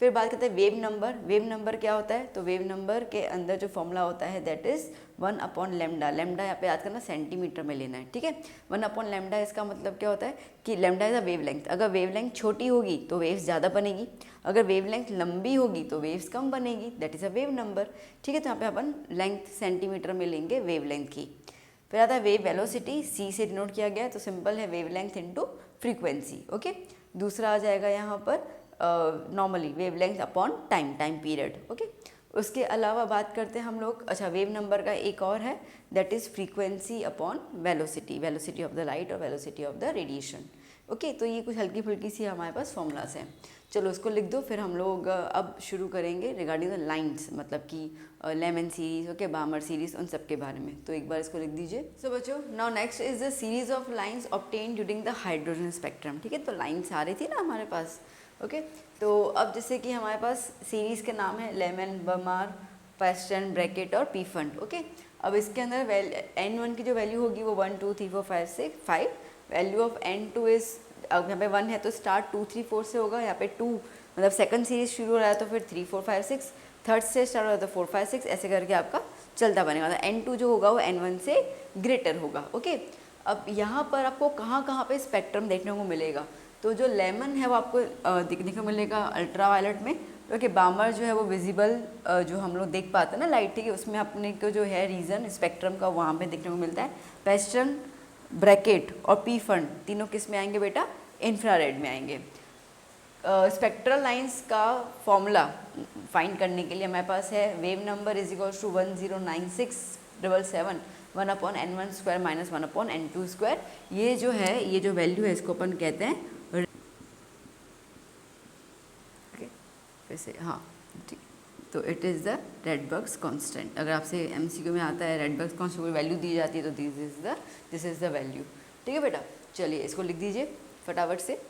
फिर बात करते हैं वेव नंबर। वेव नंबर क्या होता है, तो वेव नंबर के अंदर जो फॉर्मूला होता है दैट इज़ 1/λ। लैम्डा यहाँ पे याद करना सेंटीमीटर में लेना है, ठीक है। 1/λ इसका मतलब क्या होता है कि lambda is a wave length. अगर वेव लेंथ छोटी होगी तो वेव्स ज़्यादा बनेगी, अगर वेव लेंथ लंबी होगी तो वेव्स कम बनेगी, that is a wave number, ठीक है। तो यहाँ पे अपन लेंथ सेंटीमीटर में लेंगे वेव लेंथ की। फिर आता है वेव वेलोसिटी, C से डिनोट किया गया है, तो सिंपल है wave length into frequency, okay. दूसरा आ जाएगा यहाँ पर normally wave length upon time period, okay. उसके अलावा बात करते हैं हम लोग, अच्छा, वेव नंबर का एक और है that is frequency upon velocity, velocity of the light और velocity of the radiation, okay. तो ये कुछ हल्की फुल्की सी हमारे पास फॉर्मूलाज हैं। चलो इसको लिख दो, फिर हम लोग अब शुरू करेंगे रिगार्डिंग द लाइंस, मतलब कि लेमन सीरीज, ओके, बामर सीरीज, उन सब के बारे में। तो एक बार इसको लिख दीजिए। सो बच्चों, now next is the series of lines obtain during the hydrogen spectrum. ठीक है, तो लाइन्स आ रही थी ना हमारे पास, ओके। तो अब जैसे कि हमारे पास सीरीज के नाम है लेमन, बामर, पेस्टन, ब्रैकेट और पीफंड, ओके। अब इसके अंदर N1 की जो वैल्यू होगी वो 1 2 3 4 5 6 5, वैल्यू ऑफ N2 इज, अब यहाँ पे 1 है तो स्टार्ट 2 3 4 से होगा, यहाँ पे 2 मतलब सेकंड सीरीज शुरू हो रहा है तो फिर 3 4 5 6, थर्ड से स्टार्ट हो रहा है तो 4 5 6, ऐसे करके आपका चलता बनेगा। तो N2 जो होगा वो N1 से ग्रेटर होगा, ओके। अब यहाँ पर आपको कहाँ कहाँ पे स्पेक्ट्रम देखने को मिलेगा, तो जो लेमन है वो आपको दिखने को मिलेगा अल्ट्रा वायलेट में, क्योंकि बामर जो है वो विजिबल जो हम लोग देख पाते हैं ना लाइट, ठीक है, उसमें अपने को जो है रीजन स्पेक्ट्रम का वहाँ पे देखने को मिलता है। पेस्टन, ब्रैकेट और पीफंड तीनों किस में आएंगे बेटा, इंफ्रारेड में आएंगे। स्पेक्ट्रल लाइंस का फॉर्मूला फाइंड करने के लिए हमारे पास है wave number is equal to 109677 1/n1² minus 1/n2²। ये जो है, ये जो वैल्यू है इसको अपन कहते हैं, वैसे हाँ ठीक, तो it is the Rydberg's constant. अगर आपसे एमसीक्यू में आता है रेडबर्ग्स कांस्टेंट वैल्यू दी जाती है तो दिस इज़ द वैल्यू। ठीक है बेटा, चलिए इसको लिख दीजिए फटाफट से।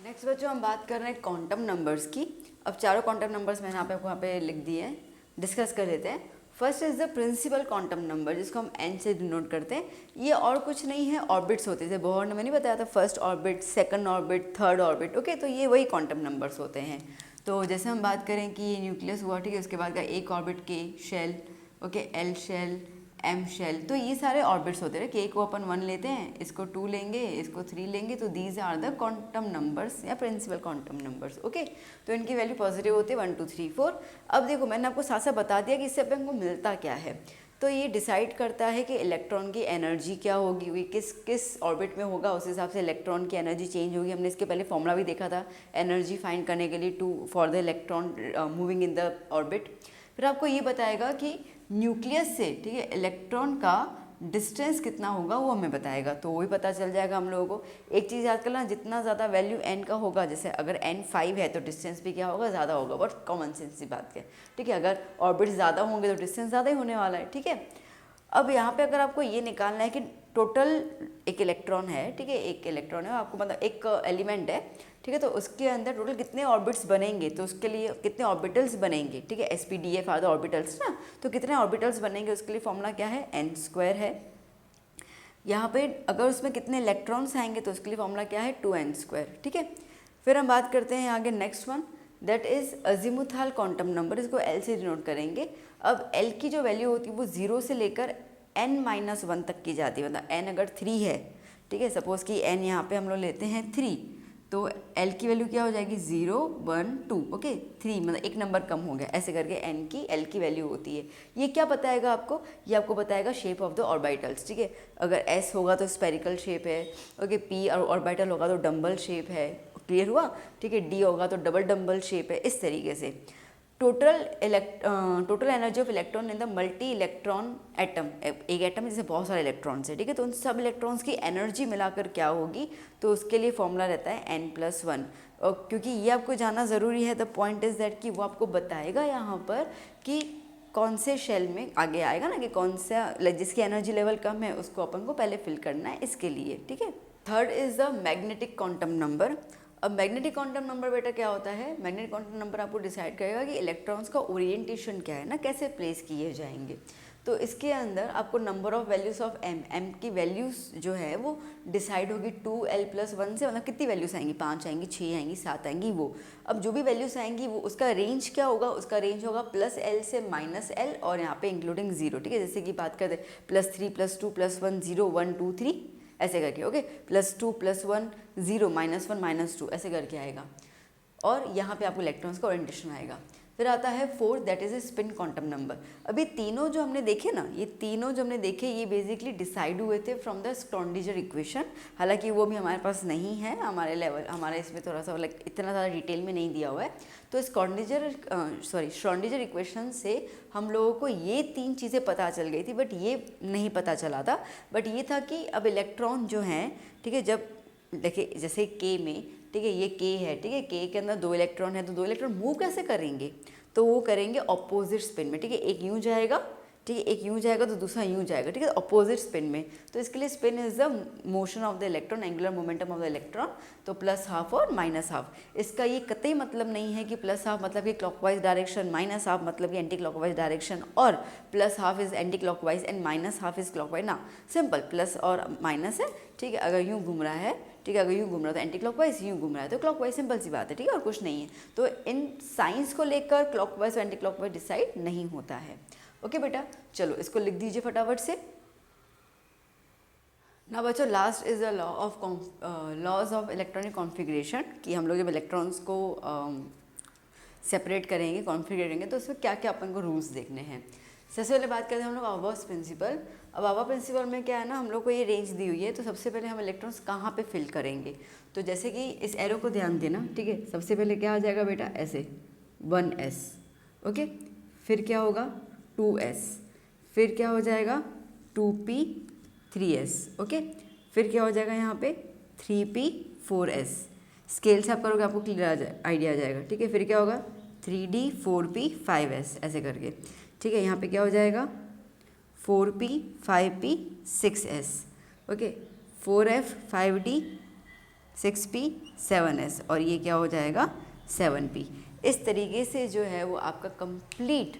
नेक्स्ट बच्चों हम बात कर रहे हैं क्वांटम नंबर्स की। अब चारों क्वांटम नंबर्स मैंने यहाँ पे लिख दिए हैं, डिस्कस कर लेते हैं। First is the principal quantum number, जिसको हम n से डिनोट करते हैं। ये और कुछ नहीं है, ऑर्बिट्स होते हैं, जैसे बोहर ने मैंने बताया था, first orbit, second orbit, third orbit, okay. तो ये वही क्वांटम नंबर्स होते हैं। तो जैसे हम बात करें कि ये न्यूक्लियस हुआ, ठीक है, उसके बाद का एक ऑर्बिट के shell, okay, L shell, M shell, तो ये सारे ऑर्बिट्स होते हैं। के को अपन 1 लेते हैं, इसको 2 लेंगे, इसको 3 लेंगे, तो these are the quantum numbers या प्रिंसिपल क्वांटम नंबर्स, ओके। तो इनकी वैल्यू पॉजिटिव होती है 1 2 3 4। अब देखो मैंने आपको साथ साथ बता दिया कि इससे अपन को मिलता क्या है। तो ये डिसाइड करता है कि इलेक्ट्रॉन की एनर्जी क्या होगी, वो किस ऑर्बिट में होगा, उस हिसाब से इलेक्ट्रॉन की एनर्जी चेंज होगी। हमने इसके पहले फॉर्मूला भी देखा था एनर्जी फाइंड करने के लिए, to for the electron moving in the orbit. फिर आपको ये बताएगा कि न्यूक्लियस से, ठीक है, इलेक्ट्रॉन का डिस्टेंस कितना होगा वो हमें बताएगा, तो वही पता चल जाएगा हम लोगों को। एक चीज़ याद करना, जितना ज़्यादा वैल्यू n का होगा, जैसे अगर n 5 है तो डिस्टेंस भी क्या होगा, ज़्यादा होगा। बट कॉमन सेंस की बात है, ठीक है, अगर ऑर्बिट ज़्यादा होंगे तो डिस्टेंस ज़्यादा ही होने वाला है, ठीक है। अब यहाँ पे अगर आपको ये निकालना है कि टोटल एक इलेक्ट्रॉन है, ठीक है, एक इलेक्ट्रॉन है आपको, मतलब एक एलिमेंट है, ठीक है, तो उसके अंदर टोटल कितने ऑर्बिट्स बनेंगे, तो उसके लिए कितने ऑर्बिटल्स बनेंगे, ठीक है, SPDF आर द ऑर्बिटल्स ना, तो कितने ऑर्बिटल्स बनेंगे उसके लिए फॉर्मूला क्या है, n² है। यहाँ पे अगर उसमें कितने इलेक्ट्रॉन्स आएंगे तो उसके लिए फॉर्मूला क्या है, 2n², ठीक है। फिर हम बात करते हैं आगे next one, that is azimuthal quantum number, इसको L से डिनोट करेंगे। अब L की जो वैल्यू होती है वो 0 से लेकर n-1 तक की जाती है, मतलब n अगर 3 है, ठीक है, सपोज कि n यहाँ पे हम लोग लेते हैं 3, तो L की वैल्यू क्या हो जाएगी, 0 1 2, ओके, 3 मतलब एक नंबर कम हो गया, ऐसे करके L की वैल्यू होती है। ये क्या बताएगा आपको, ये आपको बताएगा शेप ऑफ द ऑर्बिटल्स, ठीक है। अगर S होगा तो स्पेरिकल शेप है, ओके, P और ऑर्बिटल होगा तो डम्बल शेप है, क्लियर हुआ, ठीक है, D होगा तो डबल डम्बल शेप है, इस तरीके से। Total energy of electron in the multi electron atom, एक एटम में जैसे बहुत सारे इलेक्ट्रॉन्स है, ठीक है, तो उन सब इलेक्ट्रॉन्स की एनर्जी मिलाकर क्या होगी, तो उसके लिए फॉर्मूला रहता है n+1। और क्योंकि ये आपको जानना ज़रूरी है, द पॉइंट इज़ दैट कि वो आपको बताएगा यहाँ पर कि कौन से शेल में आगे आएगा ना, कि कौन सा जिसकी एनर्जी लेवल कम है उसको अपन को पहले फिल करना है, इसके लिए, ठीक है। Third is the magnetic quantum number. अब मैग्नेटिक क्वांटम नंबर बेटा क्या होता है, मैग्नेटिक क्वांटम नंबर आपको डिसाइड करेगा कि इलेक्ट्रॉन्स का ओरिएंटेशन क्या है ना, कैसे प्लेस किए जाएंगे। तो इसके अंदर आपको number of values of m की वैल्यूज जो है वो डिसाइड होगी 2l+1 से, मतलब कितनी वैल्यूज आएंगी, 5 आएंगी, 6 आएंगी, 7 आएंगी, वो अब जो भी वैल्यूज आएंगी वो उसका रेंज क्या होगा, उसका रेंज होगा +l से -l और यहाँ पे इंक्लूडिंग 0, ठीक है। जैसे कि बात करते +3 +2 +1 0 1 2 3 ऐसे करके, ओके, +2 +1 0 -1 -2 ऐसे करके आएगा, और यहाँ पे आपको इलेक्ट्रॉन्स का ओरिएंटेशन आएगा। फिर आता है fourth, that is a spin quantum number. अभी तीनों जो हमने देखे ना, ये तीनों जो हमने देखे ये बेसिकली डिसाइड हुए थे फ्रॉम द स्क्रॉडिंजर इक्वेशन, हालांकि वो भी हमारे पास नहीं है, हमारे लेवल, हमारे इसमें थोड़ा सा लाइक इतना ज़्यादा डिटेल में नहीं दिया हुआ है। तो स्क्रॉडिंजर इक्वेशन से हम लोगों को ये 3 चीज़ें पता चल गई थी, बट ये नहीं पता चला था, बट ये था कि अब इलेक्ट्रॉन जो हैं, ठीक है, जब देखिए जैसे के में, ठीक है, ये के है, ठीक है, के के अंदर 2 इलेक्ट्रॉन है, तो 2 इलेक्ट्रॉन मूव कैसे करेंगे, तो वो करेंगे ऑपोजिट स्पिन में, ठीक है, एक यूँ जाएगा, ठीक है, एक यूँ जाएगा तो दूसरा यूँ जाएगा, ठीक है, ऑपोजिट स्पिन में। तो इसके लिए spin is the motion of the electron, angular momentum of the electron, तो प्लस हाफ और माइनस हाफ। इसका ये कतई मतलब नहीं है कि प्लस हाफ मतलब कि क्लॉकवाइज डायरेक्शन, माइनस हाफ मतलब कि एंटी क्लॉकवाइज डायरेक्शन, और plus half is anti clockwise and minus half is clockwise ना, सिंपल प्लस और माइनस है, ठीक है, अगर यूँ घूम रहा है, ठीक है, अगर यूँ घूम रहा है तो एंटी क्लॉकवाइज, यूँ घूम रहा है तो क्लॉकवाइज, सिंपल सी बात है, ठीक है, और कुछ नहीं है। तो इन साइंस को लेकर क्लॉकवाइज और एंटी क्लॉकवाइज डिसाइड नहीं होता है। ओके बेटा, चलो इसको लिख दीजिए फटाफट से। ना बच्चों, last is the laws of electronic configuration, कि हम लोग जब इलेक्ट्रॉन्स को सेपरेट करेंगे, कॉन्फ़िगर करेंगे, तो उसमें क्या क्या अपन को रूल्स देखने हैं। सबसे पहले बात करते हैं हम लोग अबावस प्रिंसिपल। अबावा प्रिंसिपल में क्या है ना, हम लोग को ये रेंज दी हुई है, तो सबसे पहले हम इलेक्ट्रॉन्स कहाँ पे फिल करेंगे। तो जैसे कि इस एरो को ध्यान देना, ठीक है, सबसे पहले क्या आ जाएगा बेटा, ऐसे 1s, ओके, फिर क्या होगा 2s, फिर क्या हो जाएगा 2p 3s, ओके, फिर क्या हो जाएगा यहाँ पे 3p 4s। स्केल से आप करोगे आपको क्लियर आइडिया आ जाएगा, ठीक है, फिर क्या होगा 3d 4p 5s, ऐसे करके, ठीक है, यहाँ पे क्या हो जाएगा 4p 5p 6s, okay, 4f 5d 6p 7s, और ये क्या हो जाएगा 7p। इस तरीके से जो है वो आपका कंप्लीट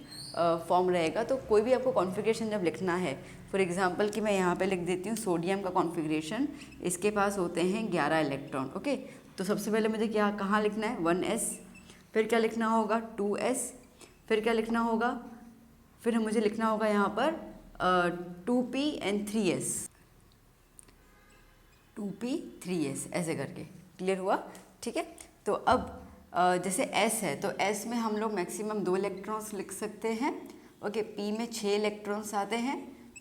फॉर्म रहेगा। तो कोई भी आपको कॉन्फ़िगरेशन जब लिखना है, फॉर एग्जांपल कि मैं यहाँ पे लिख देती हूँ सोडियम का कॉन्फ़िगरेशन, इसके पास होते हैं 11 इलेक्ट्रॉन, ओके, तो सबसे पहले मुझे क्या कहाँ लिखना है 1s, फिर क्या लिखना होगा 2s, फिर क्या लिखना होगा, फिर मुझे लिखना होगा यहाँ पर 2p and 3s, 2p 3s, ऐसे करके, क्लियर हुआ, ठीक है। तो अब जैसे S है, तो S में हम लोग मैक्सिमम 2 इलेक्ट्रॉन्स लिख सकते हैं, ओके, P में 6 इलेक्ट्रॉन्स आते हैं,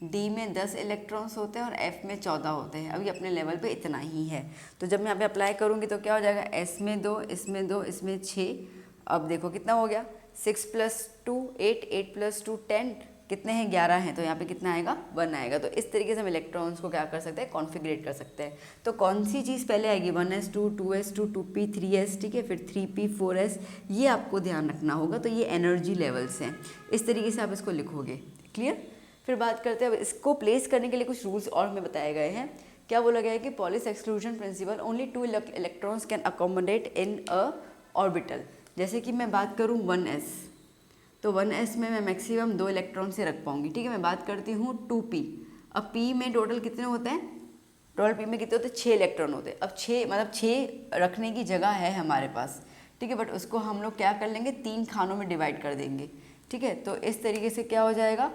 D में 10 इलेक्ट्रॉन्स होते हैं और F में 14 होते हैं। अभी अपने लेवल पे इतना ही है। तो जब मैं यहाँ पे अप्लाई करूँगी तो क्या हो जाएगा, S में 2, इसमें 2, इसमें 6, अब देखो कितना हो गया, 6 + 2 8, 8 + 2 10, कितने हैं 11 हैं, तो यहाँ पे कितना आएगा 1 आएगा। तो इस तरीके से हम इलेक्ट्रॉन्स को क्या कर सकते हैं, कॉन्फ़िगरेट कर सकते हैं। तो कौन सी चीज़ पहले आएगी 1s2 2s2 2p 3s, ठीक है, फिर 3p 4s, ये आपको ध्यान रखना होगा। तो ये एनर्जी लेवल्स हैं, इस तरीके से आप इसको लिखोगे, क्लियर। फिर बात करते हैं अब इसको प्लेस करने के लिए कुछ रूल्स और में बताए गए हैं। क्या बोला गया है कि Pauli's exclusion principle, only 2 electrons can accommodate in a orbital. जैसे कि मैं बात करूँ 1s, तो 1s में मैं मैक्सिमम 2 इलेक्ट्रॉन से रख पाऊंगी, ठीक है। मैं बात करती हूँ 2p, अब p में टोटल कितने होते हैं, टोटल p में कितने होते हैं 6 इलेक्ट्रॉन होते हैं। अब 6 मतलब 6 रखने की जगह है हमारे पास, ठीक है, बट उसको हम लोग क्या कर लेंगे 3 खानों में डिवाइड कर देंगे, ठीक है। तो इस तरीके से क्या हो जाएगा,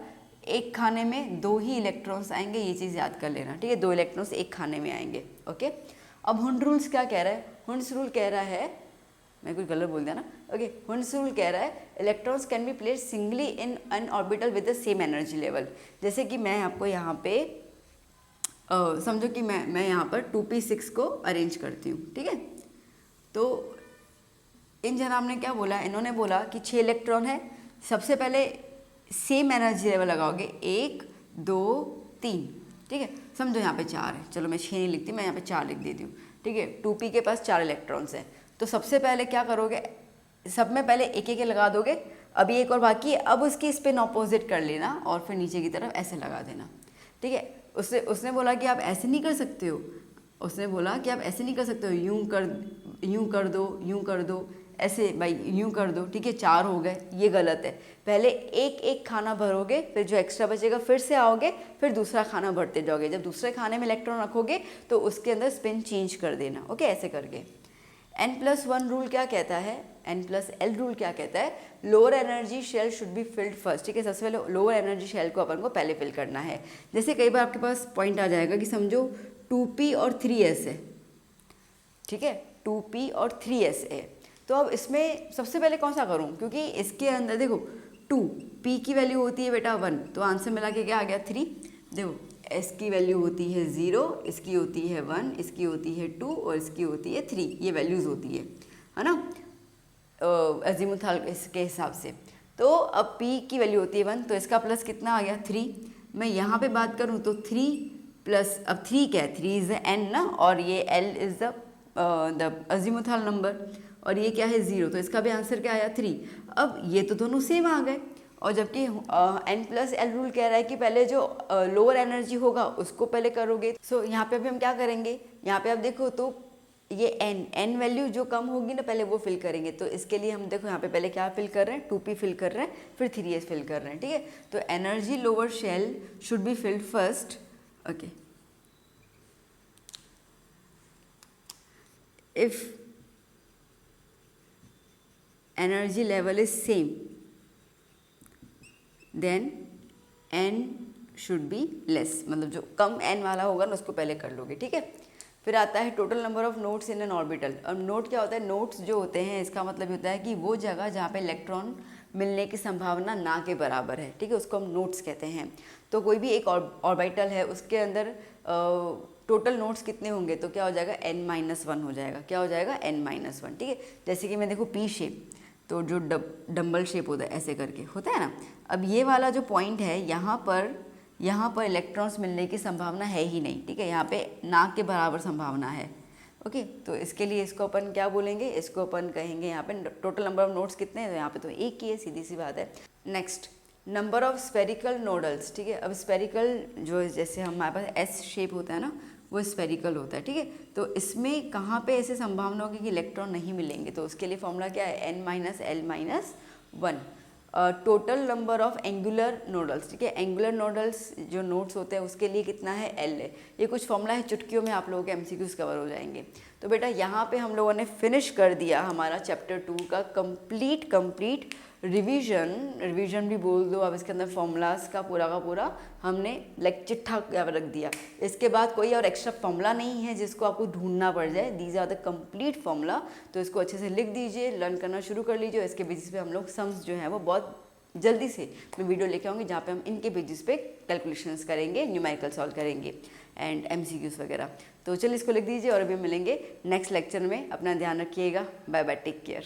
एक खाने में 2 ही इलेक्ट्रॉन्स आएंगे, ये चीज़ याद कर लेना, ठीक है, 2 इलेक्ट्रॉन्स एक खाने में आएंगे, ओके। अब हुंड रूल्स क्या कह रहा है, हुंड्स रूल कह रहा है, मैं कुछ गलत बोल दिया ना, ओके, हुंड्स रूल कह रहा है electrons can be placed singly in an orbital with the same energy level. जैसे कि मैं आपको यहाँ पे समझो कि मैं यहाँ पर 2p6 को अरेंज करती हूँ, ठीक है। तो इन जनाब ने क्या बोला, इन्होंने बोला कि 6 इलेक्ट्रॉन है, सबसे पहले सेम एनर्जी लेवल लगाओगे 1 2 3, ठीक है। समझो यहाँ पे 4 है, चलो मैं 6 नहीं लिखती, मैं यहाँ पे 4 लिख देती हूँ, ठीक है। 2p के पास 4 इलेक्ट्रॉन्स हैं, तो सबसे पहले क्या करोगे, सब में पहले एक एक लगा दोगे, अभी एक और बाकी है, अब उसकी स्पिन ऑपोजिट कर लेना और फिर नीचे की तरफ ऐसे लगा देना, ठीक है। उसने बोला कि आप ऐसे नहीं कर सकते हो, उसने बोला कि आप ऐसे नहीं कर सकते हो, यूं कर दो, यूं कर दो, ऐसे भाई यूं कर दो, ठीक है, 4 हो गए, ये गलत है। पहले एक एक खाना भरोगे, फिर जो एक्स्ट्रा बचेगा फिर से आओगे, फिर दूसरा खाना भरते जाओगे। जब दूसरे खाने में इलेक्ट्रॉन रखोगे तो उसके अंदर स्पिन चेंज कर देना, ओके, ऐसे करके। n+1 रूल क्या कहता है, n+l रूल क्या कहता है, lower energy shell should be filled first, ठीक है। सबसे पहले लोअर एनर्जी शेल को अपन को पहले फिल करना है। जैसे कई बार आपके पास पॉइंट आ जाएगा कि समझो 2p और 3s है, ठीक है, 2p और 3s है, तो अब इसमें सबसे पहले कौन सा करूँ, क्योंकि इसके अंदर देखो 2p की वैल्यू होती है बेटा 1, तो आंसर मिला के क्या आ गया 3। देखो s की वैल्यू होती है 0, इसकी होती है 1, इसकी होती है 2 और इसकी होती है 3, ये वैल्यूज़ होती है ना, अजीमुथल के हिसाब से। तो अब p की वैल्यू होती है 1, तो इसका प्लस कितना आ गया 3। मैं यहाँ पे बात करूँ तो 3 प्लस अब 3 क्या है, 3 इज़ द एन ना, और ये L is the azimuthal number, और ये क्या है 0, तो इसका भी आंसर क्या आया 3। अब ये तो दोनों सेम आ गए, और जबकि एन प्लस एल रूल कह रहा है कि पहले जो लोअर एनर्जी होगा उसको पहले करोगे। सो यहाँ पे अभी हम क्या करेंगे, यहाँ पे आप देखो तो ये एन वैल्यू जो कम होगी ना पहले वो फिल करेंगे। तो इसके लिए हम देखो यहाँ पे पहले क्या फिल कर रहे हैं, 2p फिल कर रहे हैं, फिर 3s फिल कर रहे हैं, ठीक है। तो energy lower shell should be filled first, okay. If energy level is same then n should be less, मतलब जो कम एन वाला होगा ना उसको पहले कर लोगे, ठीक है। फिर आता है total number of nodes in an orbital. अब नोड क्या होता है, नोड्स जो होते हैं इसका मतलब ये होता है कि वो जगह जहाँ पे इलेक्ट्रॉन मिलने की संभावना ना के बराबर है, ठीक है, उसको हम नोड्स कहते हैं। तो कोई भी एक ऑर्बिटल है उसके अंदर टोटल नोड्स कितने होंगे, तो क्या हो जाएगा n-1 हो जाएगा, क्या हो जाएगा n-1, ठीक है। जैसे कि मैं देखो पी शेप, तो जो डम्बल शेप होता है ऐसे करके होता है ना। अब ये वाला जो पॉइंट है यहाँ पर इलेक्ट्रॉन्स मिलने की संभावना है ही नहीं, ठीक है, यहाँ पे ना के बराबर संभावना है, ओके। तो इसके लिए इसको अपन क्या बोलेंगे, इसको अपन कहेंगे यहाँ पे टोटल नंबर ऑफ नोड्स कितने हैं, तो यहाँ पे तो एक ही है, सीधी सी बात है। Next number of spherical nodules, ठीक है। अब स्पेरिकल जो जैसे हमारे पास एस शेप होता है ना वो स्पेरिकल होता है, ठीक है। तो इसमें कहाँ पे ऐसे संभावना होगी कि इलेक्ट्रॉन नहीं मिलेंगे, तो उसके लिए फॉर्मूला क्या है, n-l-1 total number of angular nodules, ठीक है। एंगुलर नोडल्स जो नोड्स होते हैं उसके लिए कितना है, l है। ये कुछ फॉर्मूला है, चुटकियों में आप लोगों के MCQs कवर हो जाएंगे। तो बेटा यहाँ पे हम लोगों ने फिनिश कर दिया हमारा चैप्टर 2 का कंप्लीट रिवीजन भी बोल दो। अब इसके अंदर फॉर्मूलाज का पूरा हमने लाइक चिट्ठा रख दिया। इसके बाद कोई और एक्स्ट्रा फॉर्मूला नहीं है जिसको आपको ढूंढना पड़ जाए, these are the complete formula. तो इसको अच्छे से लिख दीजिए, लर्न करना शुरू कर लीजिए। इसके बेसिस पे हम लोग सम्स जो है वो बहुत जल्दी से मैं वीडियो लेके आऊँगी जहाँ पे हम इनके बेसिस पे कैलकुलेशंस करेंगे, न्यूमेरिकल सॉल्व करेंगे एंड MCQs वगैरह। तो चलिए इसको लिख दीजिए और अभी मिलेंगे नेक्स्ट लेक्चर में। अपना ध्यान रखिएगा, बाय बाय, टेक केयर।